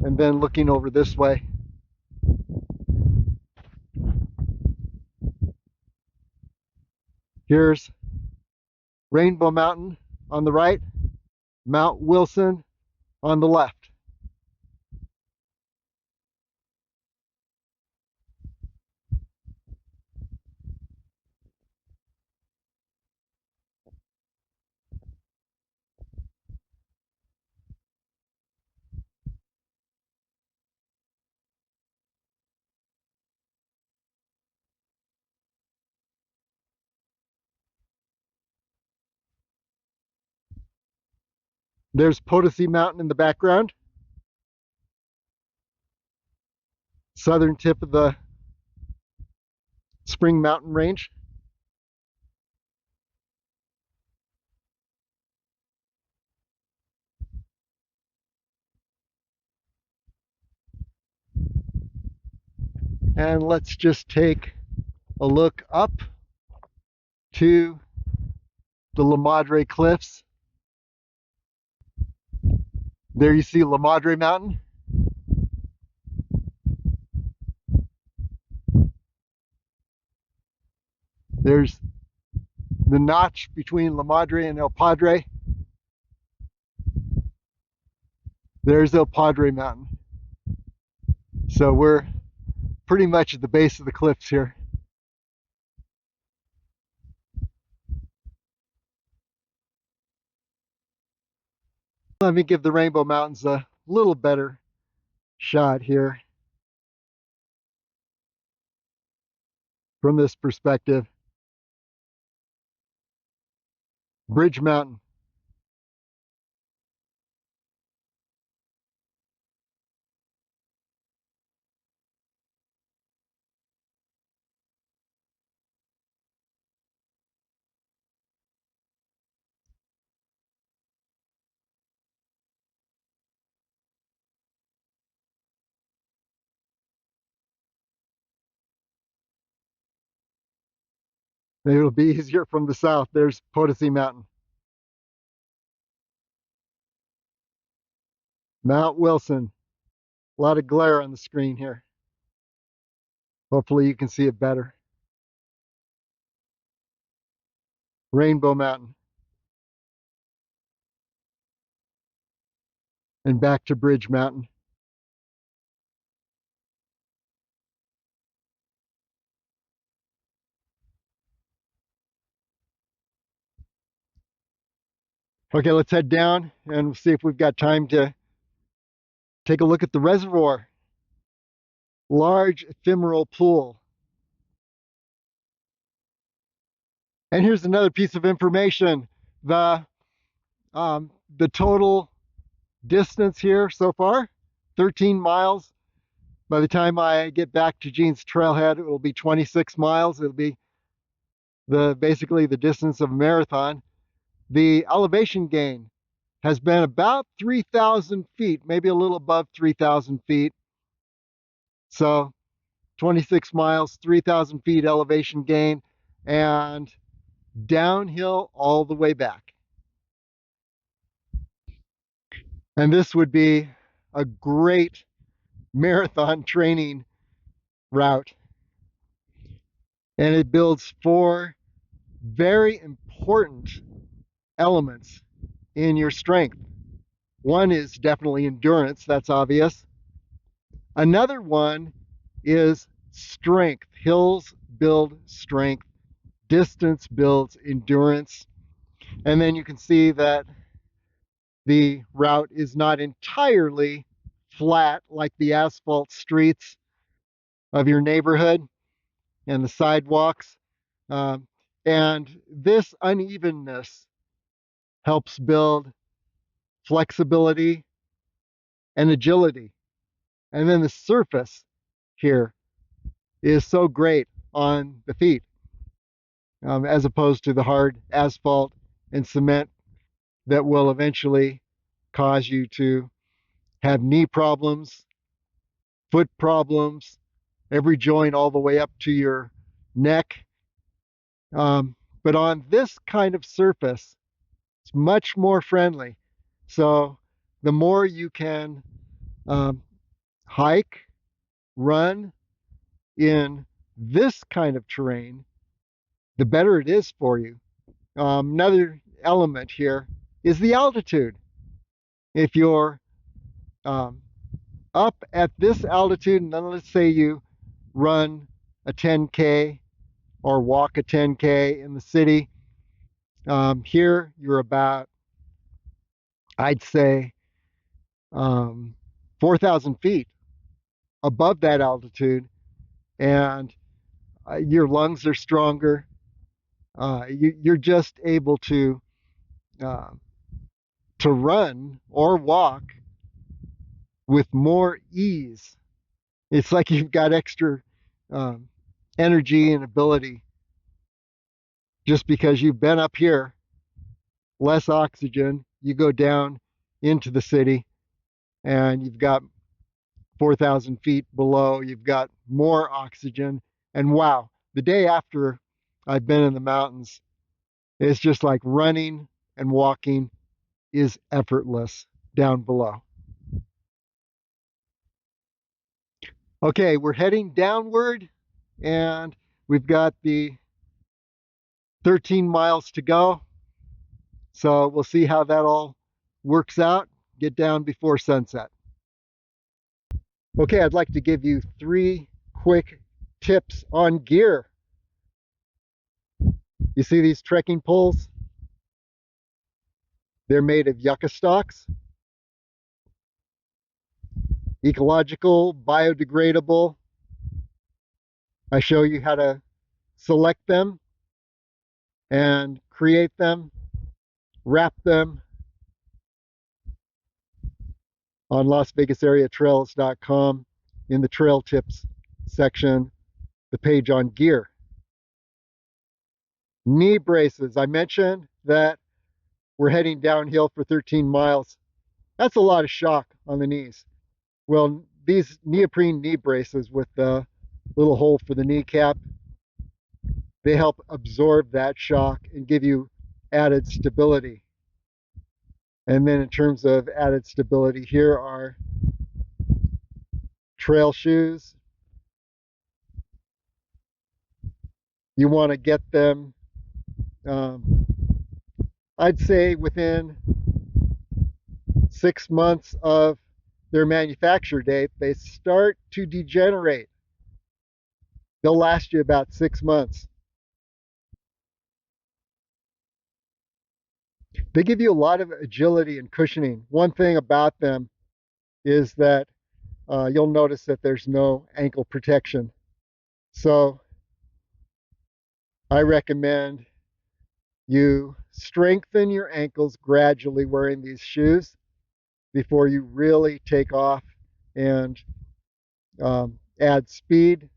And then looking over this way, here's Rainbow Mountain on the right, Mount Wilson on the left. There's Potosi Mountain in the background, southern tip of the Spring Mountain Range. And let's just take a look up to the La Madre Cliffs. There you see La Madre Mountain. There's the notch between La Madre and El Padre. There's El Padre Mountain. So we're pretty much at the base of the cliffs here. Let me give the Rainbow Mountains a little better shot here from this perspective. Bridge Mountain. Maybe it'll be easier from the south. There's Potosi Mountain. Mount Wilson. A lot of glare on the screen here. Hopefully you can see it better. Rainbow Mountain. And back to Bridge Mountain. Okay, let's head down and we'll see if we've got time to take a look at the reservoir. Large ephemeral pool. And here's another piece of information. The total distance here so far, 13 miles. By the time I get back to Gene's Trailhead, it will be 26 miles. It'll be basically the distance of a marathon. The elevation gain has been about 3,000 feet, maybe a little above 3,000 feet. So 26 miles, 3,000 feet elevation gain, and downhill all the way back. And this would be a great marathon training route. And it builds 4 very important elements in your strength. One is definitely endurance, that's obvious. Another one is strength. Hills build strength, distance builds endurance. And then you can see that the route is not entirely flat like the asphalt streets of your neighborhood and the sidewalks. And this unevenness helps build flexibility and agility. And then the surface here is so great on the feet, as opposed to the hard asphalt and cement that will eventually cause you to have knee problems, foot problems, every joint all the way up to your neck. But on this kind of surface, it's much more friendly. So the more you can hike, run in this kind of terrain, the better it is for you. Another element here is the altitude. If you're up at this altitude, and then let's say you run a 10K or walk a 10K in the city, here you're about, I'd say, 4,000 feet above that altitude, and your lungs are stronger. You're just able to run or walk with more ease. It's like you've got extra energy and ability just because you've been up here. Less oxygen, you go down into the city and you've got 4,000 feet below, you've got more oxygen. And wow, the day after I've been in the mountains, it's just like running and walking is effortless down below. Okay, we're heading downward and we've got the 13 miles to go. So we'll see how that all works out. Get down before sunset. Okay, I'd like to give you 3 quick tips on gear. You see these trekking poles? They're made of yucca stalks. Ecological, biodegradable. I show you how to select them and create them, wrap them on LasVegasAreaTrails.com in the trail tips section, the page on gear. Knee braces. I mentioned that we're heading downhill for 13 miles. That's a lot of shock on the knees. Well, these neoprene knee braces with the little hole for the kneecap, they help absorb that shock and give you added stability. And then in terms of added stability, here are trail shoes. You want to get them, I'd say within 6 months of their manufacture date, they start to degenerate. They'll last you about 6 months. They give you a lot of agility and cushioning. One thing about them is that you'll notice that there's no ankle protection. So I recommend you strengthen your ankles gradually wearing these shoes before you really take off and add speed,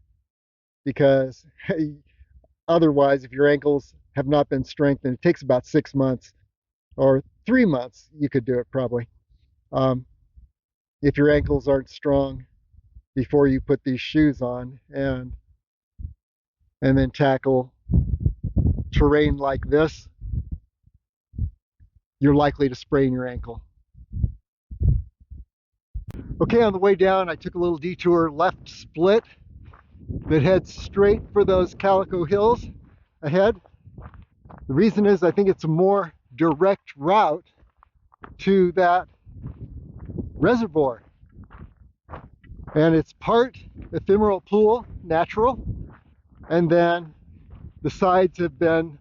because otherwise, if your ankles have not been strengthened, it takes about 6 months or 3 months, you could do it probably. If your ankles aren't strong, before you put these shoes on and then tackle terrain like this, you're likely to sprain your ankle. Okay, on the way down, I took a little detour left split that heads straight for those Calico Hills ahead. The reason is I think it's a more direct route to that reservoir. And it's part ephemeral pool, natural, and then the sides have been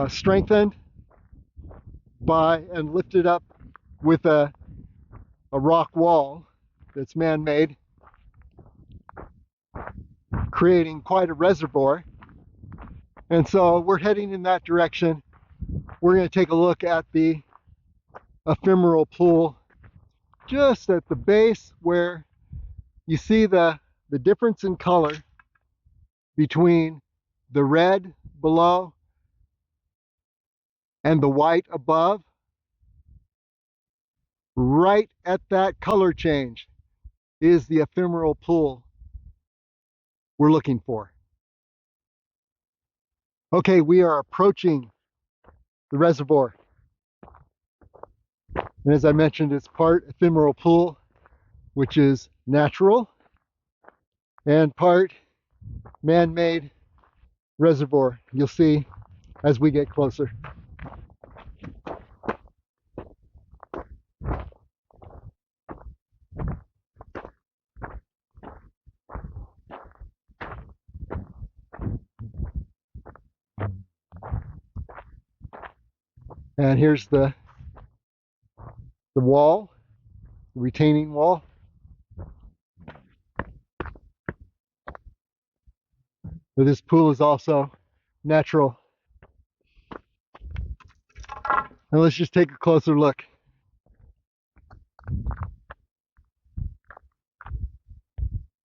strengthened by and lifted up with a rock wall that's man-made, creating quite a reservoir. And so we're heading in that direction. We're going to take a look at the ephemeral pool just at the base where you see the difference in color between the red below and the white above. Right at that color change is the ephemeral pool we're looking for. Okay, we are approaching the reservoir. And as I mentioned, it's part ephemeral pool, which is natural, and part man-made reservoir. You'll see as we get closer. And here's the wall, the retaining wall. So this pool is also natural. And let's just take a closer look.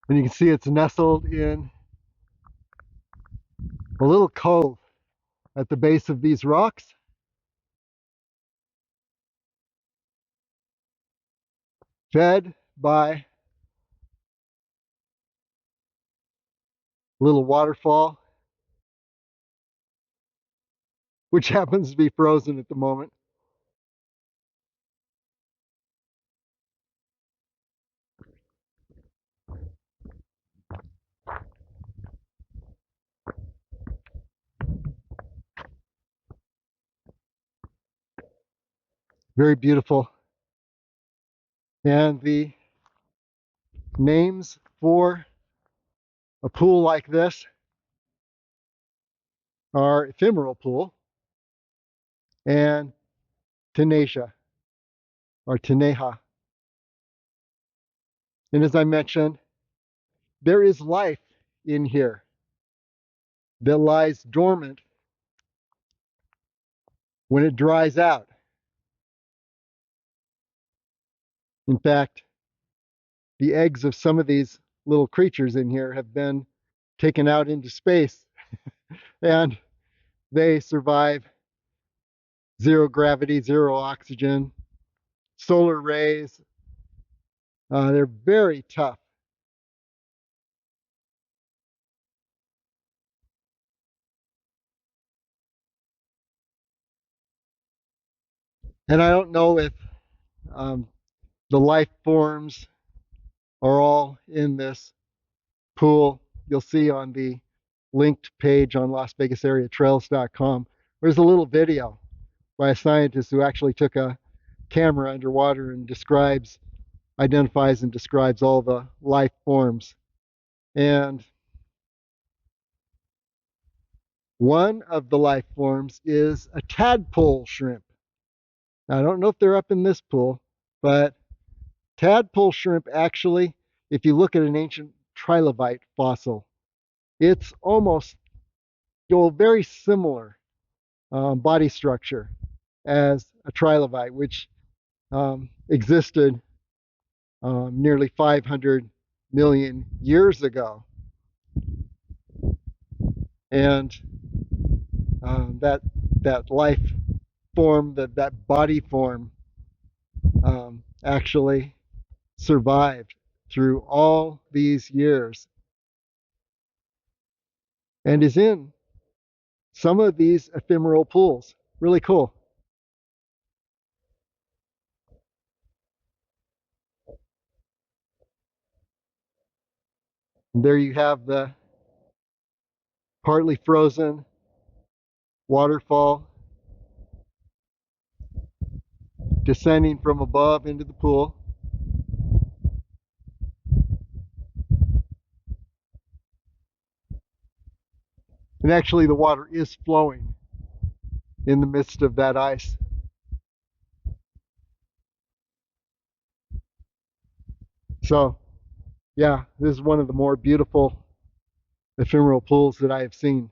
And you can see it's nestled in a little cove at the base of these rocks. Fed by a little waterfall, which happens to be frozen at the moment. Very beautiful. And the names for a pool like this are ephemeral pool and tenacia or teneja. And as I mentioned, there is life in here that lies dormant when it dries out. In fact, the eggs of some of these little creatures in here have been taken out into space and they survive zero gravity, zero oxygen, solar rays. They're very tough. And I don't know if the life forms are all in this pool. You'll see on the linked page on LasVegasAreaTrails.com, there's a little video by a scientist who actually took a camera underwater and identifies and describes all the life forms. And one of the life forms is a tadpole shrimp. Now, I don't know if they're up in this pool, but tadpole shrimp actually, if you look at an ancient trilobite fossil, it's almost very similar body structure as a trilobite, which existed nearly 500 million years ago. And that life form, that body form actually survived through all these years and is in some of these ephemeral pools. Really cool. And there you have the partly frozen waterfall descending from above into the pool. And actually the water is flowing in the midst of that ice. So yeah, this is one of the more beautiful ephemeral pools that I have seen.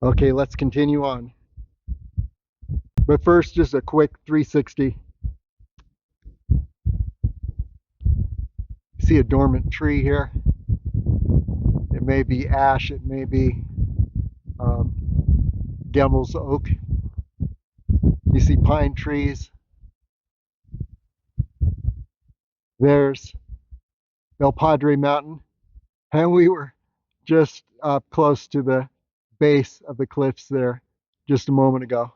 Okay, let's continue on. But first, just a quick 360. See a dormant tree here. It may be ash, it may be Damsel's oak. You see pine trees. There's El Padre Mountain. And we were just up close to the base of the cliffs there just a moment ago.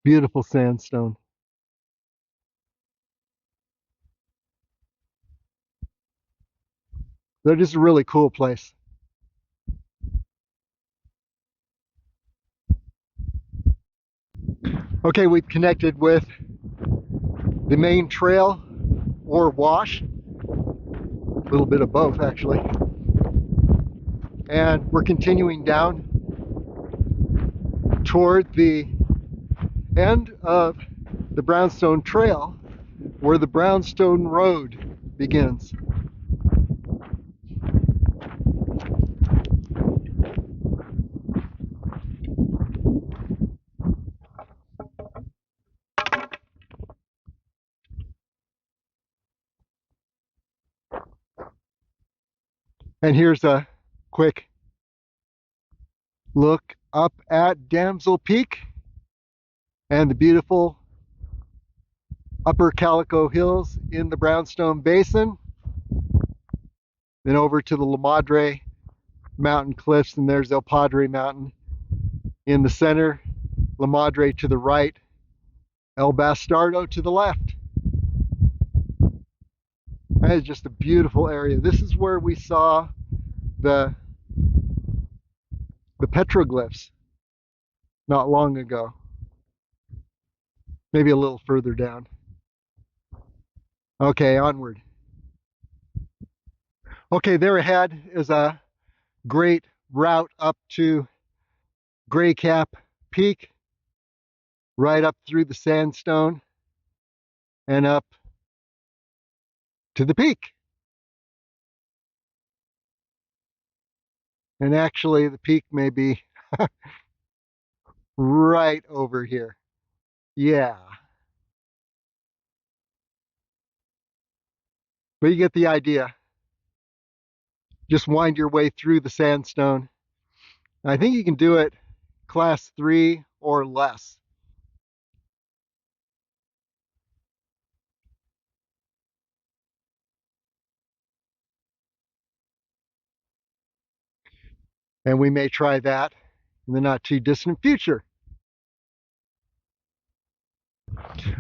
Beautiful sandstone. They're just a really cool place. Okay, we've connected with the main trail or wash. A little bit of both, actually. And we're continuing down toward the end of the Brownstone Trail, where the Brownstone Road begins. And here's a quick look up at Damsel Peak and the beautiful upper Calico Hills in the Brownstone Basin. Then over to the Madre Mountain cliffs, and there's El Padre Mountain in the center, La Madre to the right, El Bastardo to the left. That is just a beautiful area. This is where we saw the petroglyphs not long ago. Maybe a little further down. Okay, onward. Okay, there ahead is a great route up to Gray Cap Peak, right up through the sandstone and up to the peak. And actually the peak may be right over here. Yeah. But you get the idea. Just wind your way through the sandstone. I think you can do it class 3 or less. And we may try that in the not too distant future.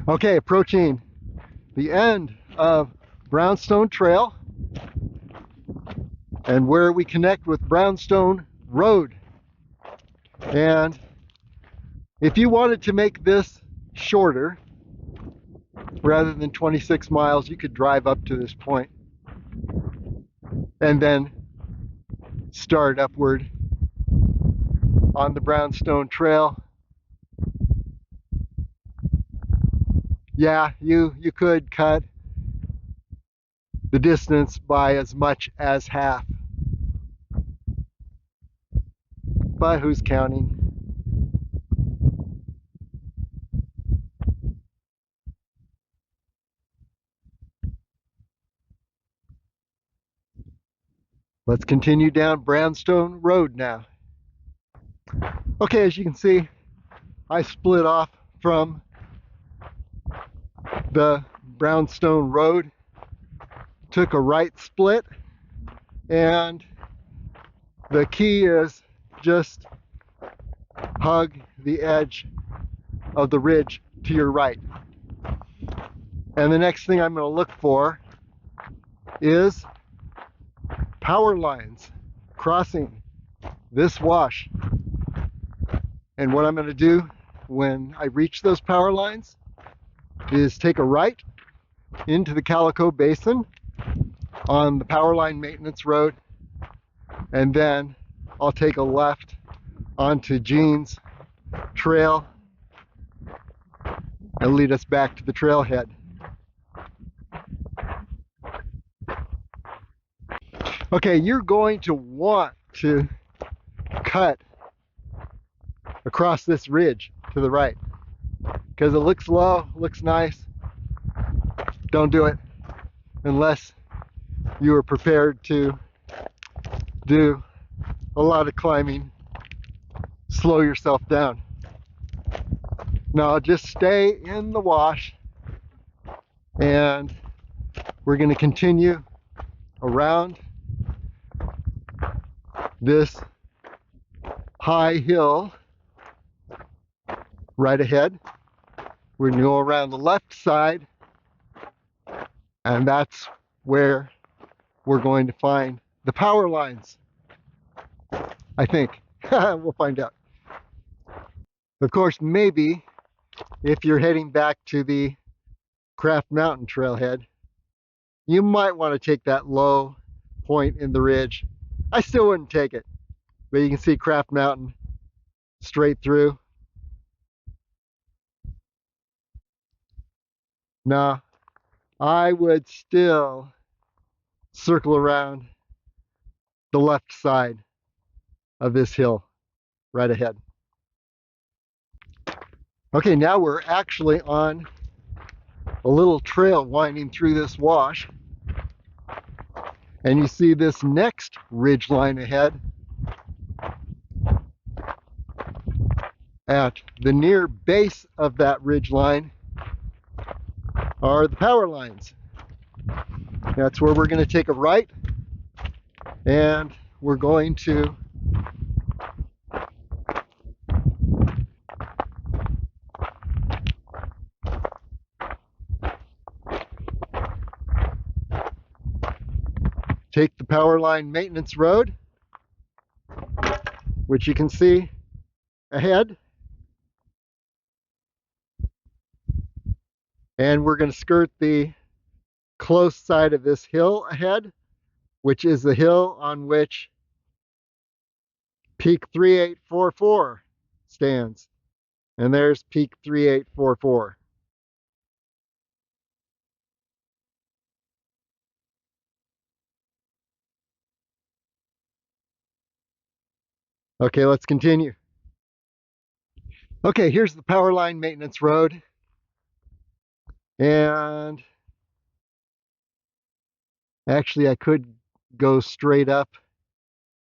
Okay, approaching the end of Brownstone Trail and where we connect with Brownstone Road. And if you wanted to make this shorter, rather than 26 miles, you could drive up to this point and then start upward on the Brownstone Trail. Yeah, you could cut the distance by as much as half. But who's counting? Let's continue down Brownstone Road now. Okay, as you can see, I split off from the Brownstone Road, took a right split, and the key is just hug the edge of the ridge to your right. And the next thing I'm going to look for is power lines crossing this wash. And what I'm going to do when I reach those power lines is take a right into the Calico Basin on the power line maintenance road, and then I'll take a left onto Jean's Trail and lead us back to the trailhead. Okay, you're going to want to cut across this ridge to the right because it looks low, looks nice. Don't do it unless you are prepared to do a lot of climbing. Slow yourself down. Now just stay in the wash, and we're going to continue around this high hill right ahead. We're going to go around the left side, and that's where we're going to find the power lines, I think. We'll find out. Of course, maybe if you're heading back to the Padre Mountain trailhead, you might want to take that low point in the ridge. I still wouldn't take it, but you can see Padre Mountain straight through. Now, I would still circle around the left side of this hill right ahead. Okay, now we're actually on a little trail winding through this wash. And you see this next ridge line ahead. At the near base of that ridge line are the power lines. That's where we're going to take a right, and we're going to take the power line maintenance road, which you can see ahead. And we're going to skirt the close side of this hill ahead, which is the hill on which Peak 3844 stands. And there's Peak 3844. Okay, let's continue. Okay, here's the power line maintenance road. And actually I could go straight up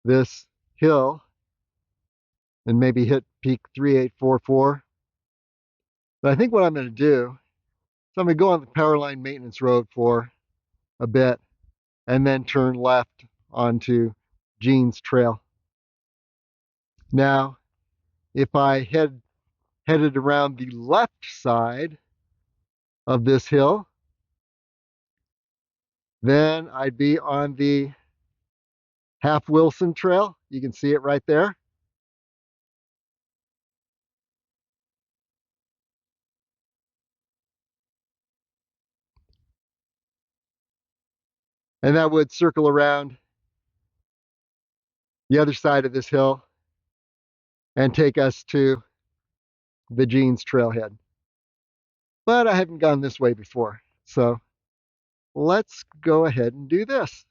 this hill and maybe hit Peak 3844. But I think what I'm going to do is I'm going to go on the power line maintenance road for a bit and then turn left onto Jean's Trail. Now, if I headed around the left side of this hill, then I'd be on the Half Wilson Trail. You can see it right there. And that would circle around the other side of this hill and take us to the Jean's Trailhead. But I haven't gone this way before, so let's go ahead and do this.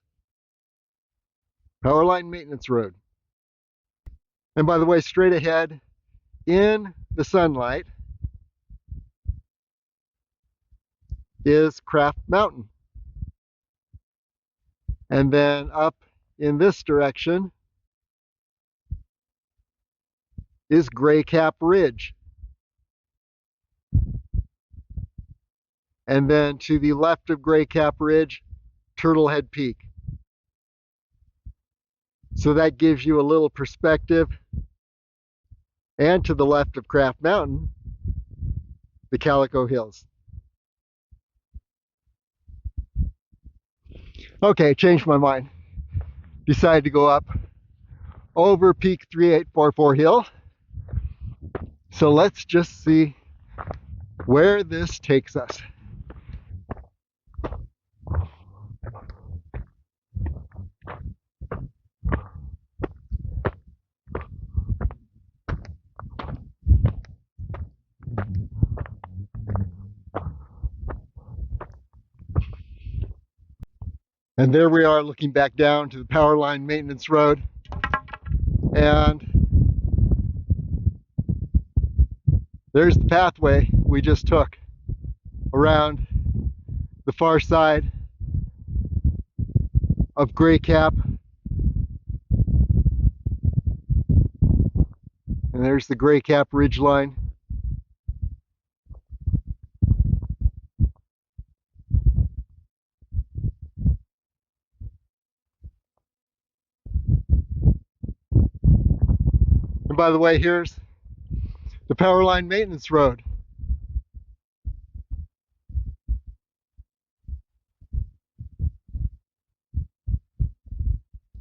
Power line maintenance road. And by the way, straight ahead in the sunlight is Padre Mountain. And then up in this direction is Gray Cap Ridge. And then to the left of Gray Cap Ridge, Trailhead Peak. So that gives you a little perspective. And to the left of Craft Mountain, the Calico Hills. Okay, changed my mind. Decided to go up over Peak 3844 Hill. So let's just see where this takes us. And there we are looking back down to the power line maintenance road. And there's the pathway we just took around the far side of Gray Cap. And there's the Gray Cap Ridgeline. And by the way, here's the power line maintenance road.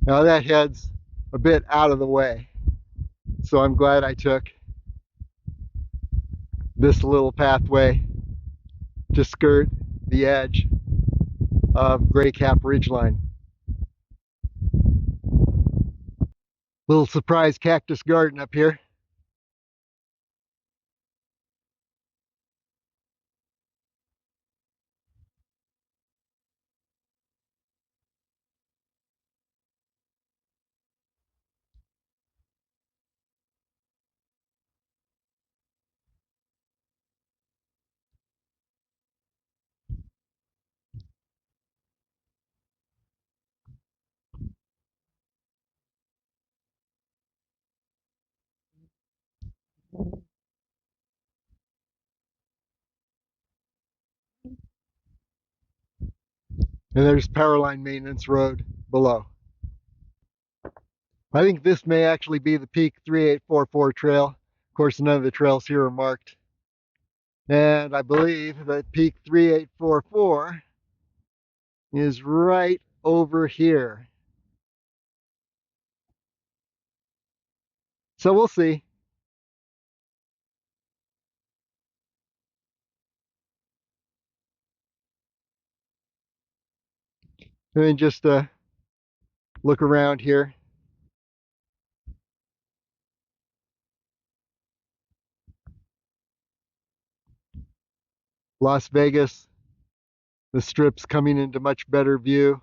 Now that heads a bit out of the way, so I'm glad I took this little pathway to skirt the edge of Gray Cap Ridgeline. Little surprise cactus garden up here. And there's power line maintenance road below. I think this may actually be the Peak 3844 trail. Of course, none of the trails here are marked. And I believe that Peak 3844 is right over here. So we'll see. And then just look around here. Las Vegas, the strip's coming into much better view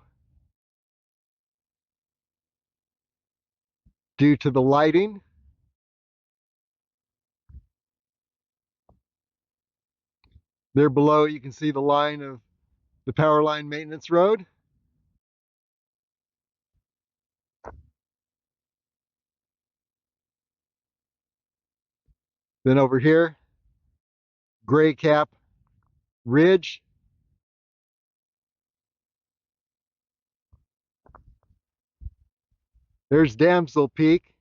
due to the lighting. There below you can see the line of the power line maintenance road. Then over here, Gray Cap Ridge. There's Damsel Peak.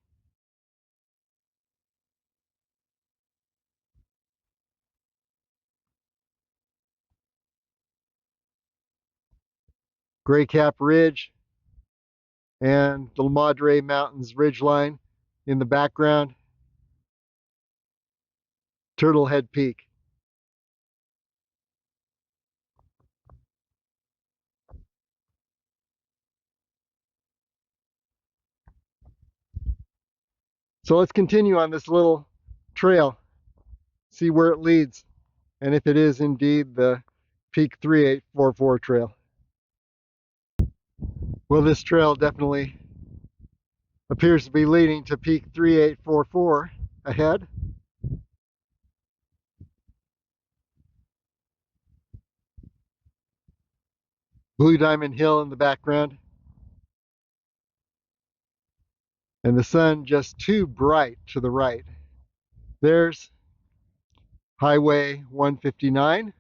Gray Cap Ridge and the Madre Mountains Ridgeline in the background. Trailhead Peak. So let's continue on this little trail, see where it leads, and if it is indeed the Peak 3844 trail. Well, this trail definitely appears to be leading to Peak 3844 ahead. Blue Diamond Hill in the background. and the sun just too bright to the right. There's Highway 159.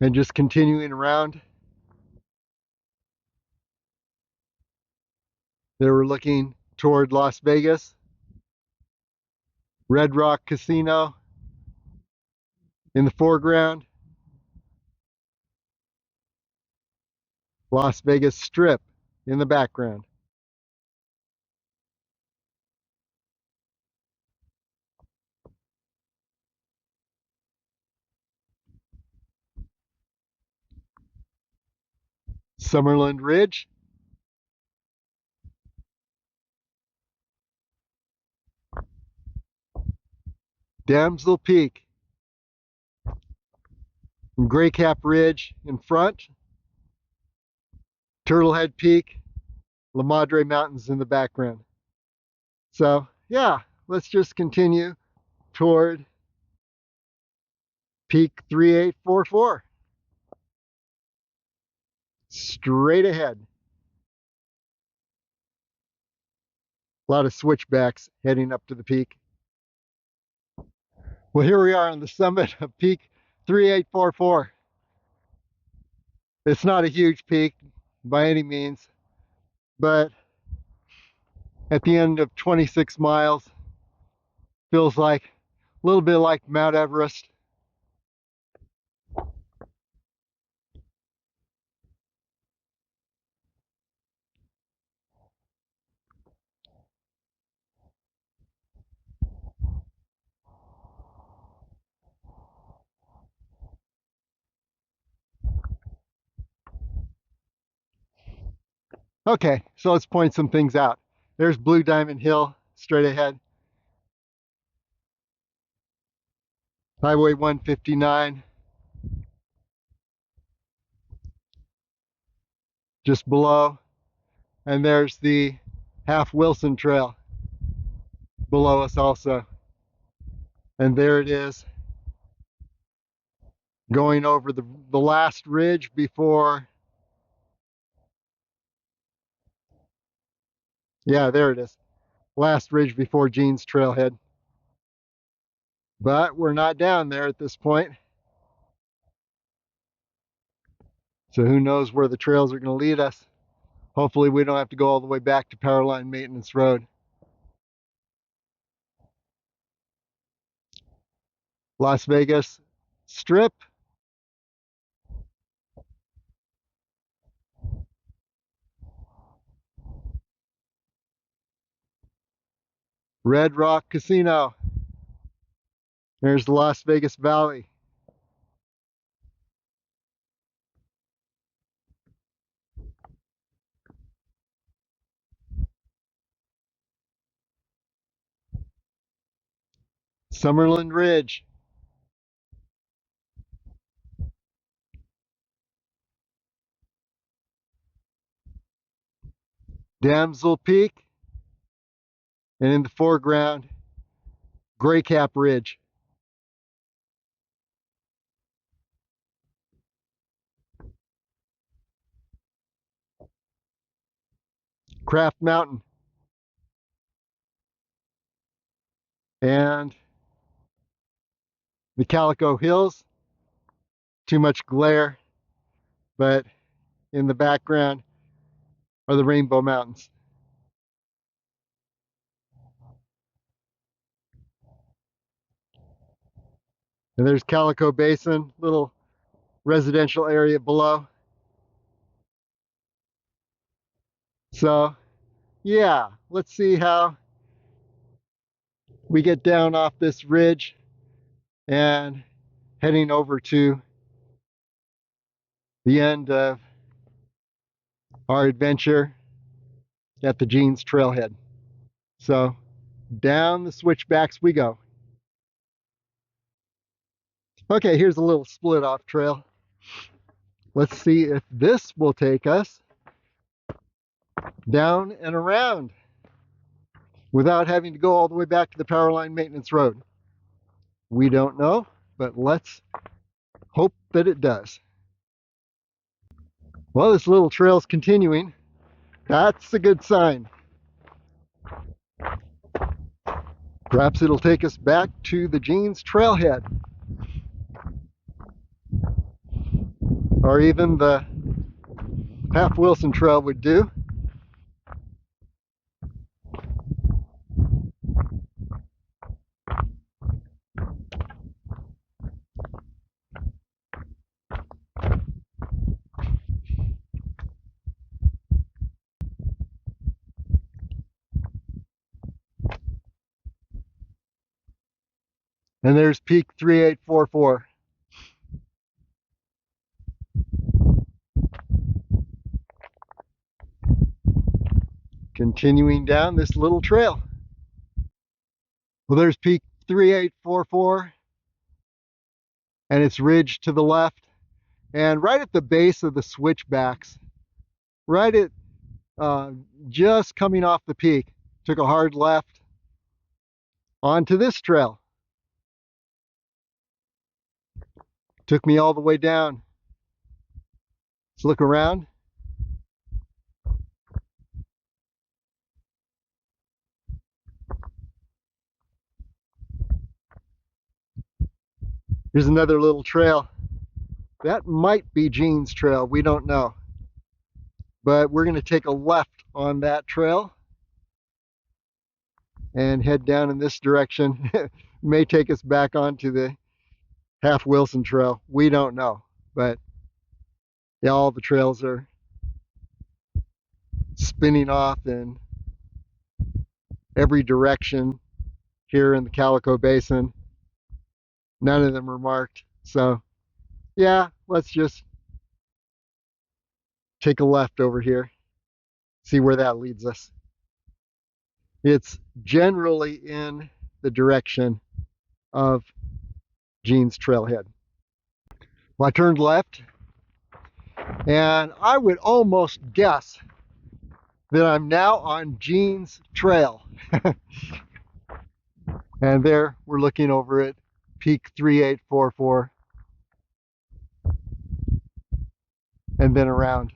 And just continuing around, they were looking toward Las Vegas. Red Rock Casino in the foreground. Las Vegas Strip in the background. Summerland Ridge. Damsel Peak. And Gray Cap Ridge in front. Trailhead Peak. La Madre Mountains in the background. So yeah, let's just continue toward Peak 3844. Straight ahead. A lot of switchbacks heading up to the peak. Well, here we are on the summit of Peak 3844. It's not a huge peak by any means, but at the end of 26 miles, feels like a little bit like Mount Everest. Okay, so let's point some things out. There's Blue Diamond Hill straight ahead. Highway 159 just below. And there's the Half Wilson Trail below us also. And there it is, going over the last ridge before, yeah, there it is. Last ridge before Jean's Trailhead. But we're not down there at this point. So who knows where the trails are going to lead us. Hopefully we don't have to go all the way back to Powerline Maintenance Road. Las Vegas Strip. Red Rock Casino. There's the Las Vegas Valley. Summerland Ridge. Damsel Peak. And in the foreground, Gray Cap Ridge. Craft Mountain. And the Calico Hills. Too much glare, but in the background are the Rainbow Mountains. And there's Calico Basin, little residential area below. So yeah, let's see how we get down off this ridge and heading over to the end of our adventure at the Jean's Trailhead. So down the switchbacks we go. Okay, here's a little split off trail. Let's see if this will take us down and around. without having to go all the way back to the power line maintenance road? We don't know, but let's hope that it does. Well, this little trail's continuing. That's a good sign. Perhaps it'll take us back to the Jeans Trailhead, or even the Half Wilson Trail would do. And there's peak 3844. Continuing down this little trail. Well, there's peak 3844 and its ridge to the left. And right at the base of the switchbacks, right at just coming off the peak, took a hard left onto this trail. Took me all the way down. Let's look around. Here's another little trail. That might be Jean's Trail, we don't know. But we're going to take a left on that trail and head down in this direction. May take us back onto the Half Wilson Trail. We don't know. But yeah, all the trails are spinning off in every direction here in the Calico Basin. None of them are marked. So yeah, let's just take a left over here, see where that leads us. It's generally in the direction of Jean's Trailhead. Well, I turned left, and I would almost guess that I'm now on Jean's Trail. And there we're looking over at peak 3844 and then around.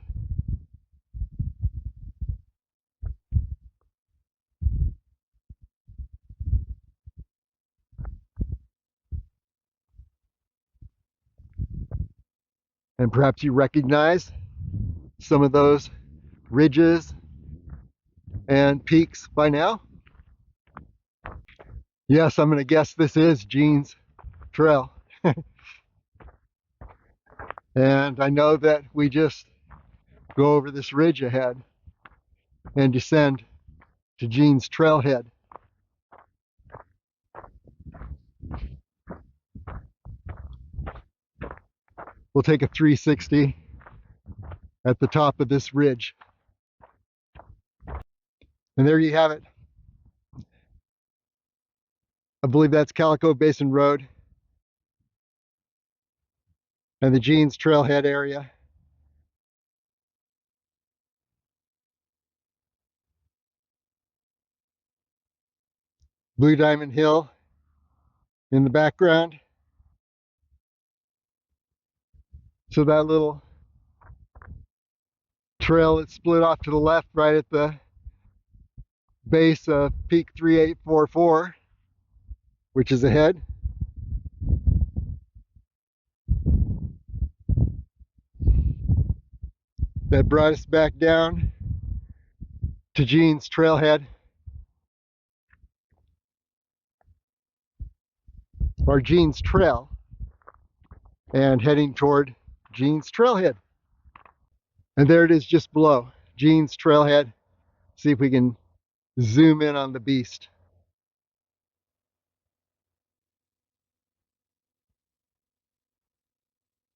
And perhaps you recognize some of those ridges and peaks by now. Yes, I'm going to guess this is Jean's Trail. And I know that we just go over this ridge ahead and descend to Jean's Trailhead. We'll take a 360 at the top of this ridge. And there you have it. I believe that's Calico Basin Road and the Jean's Trailhead area. Blue Diamond Hill in the background. So that little trail that split off to the left right at the base of peak 3844, which is ahead. That brought us back down to Jean's Trailhead, or Jean's Trail, and heading toward Jean's Trailhead. And there it is just below, Jean's Trailhead. See if we can zoom in on the beast.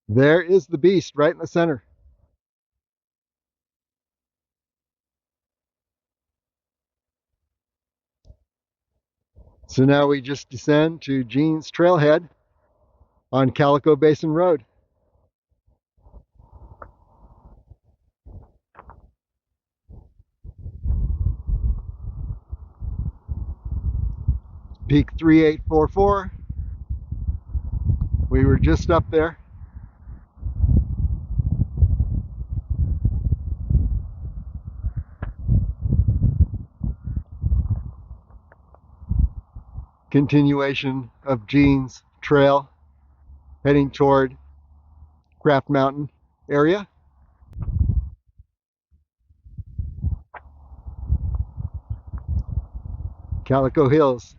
There is the beast right in the center. So now we just descend to Jean's Trailhead on Calico Basin Road. Peak 3844. We were just up there. Continuation of Jean's Trail heading toward Craft Mountain area. Calico Hills.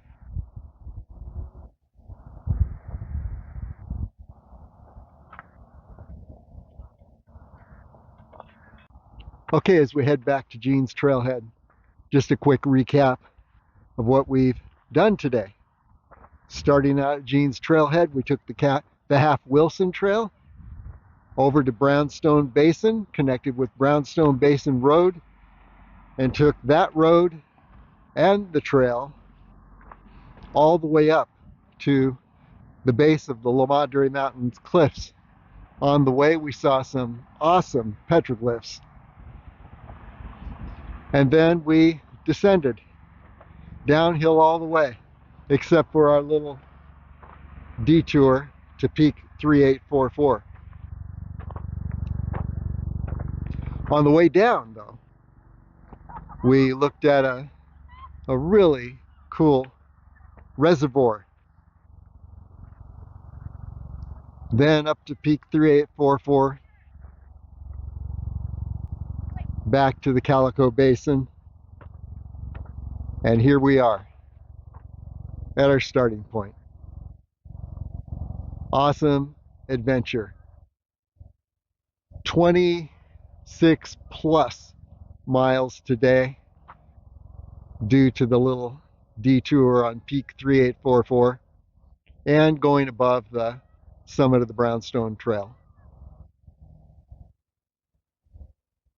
Okay, as we head back to Jean's Trailhead, just a quick recap of what we've done today. Starting out at Jean's Trailhead, we took the Half Wilson Trail over to Brownstone Basin, connected with Brownstone Basin Road, and took that road and the trail all the way up to the base of the Madre Mountains cliffs. On the way, we saw some awesome petroglyphs. And then we descended downhill all the way, except for our little detour to Peak 3844. On the way down, though, we looked at a really cool reservoir. Then up to Peak 3844, back to the Calico Basin, and here we are at our starting point. Awesome adventure. 26 plus miles today due to the little detour on Peak 3844 and going above the summit of the Brownstone Trail.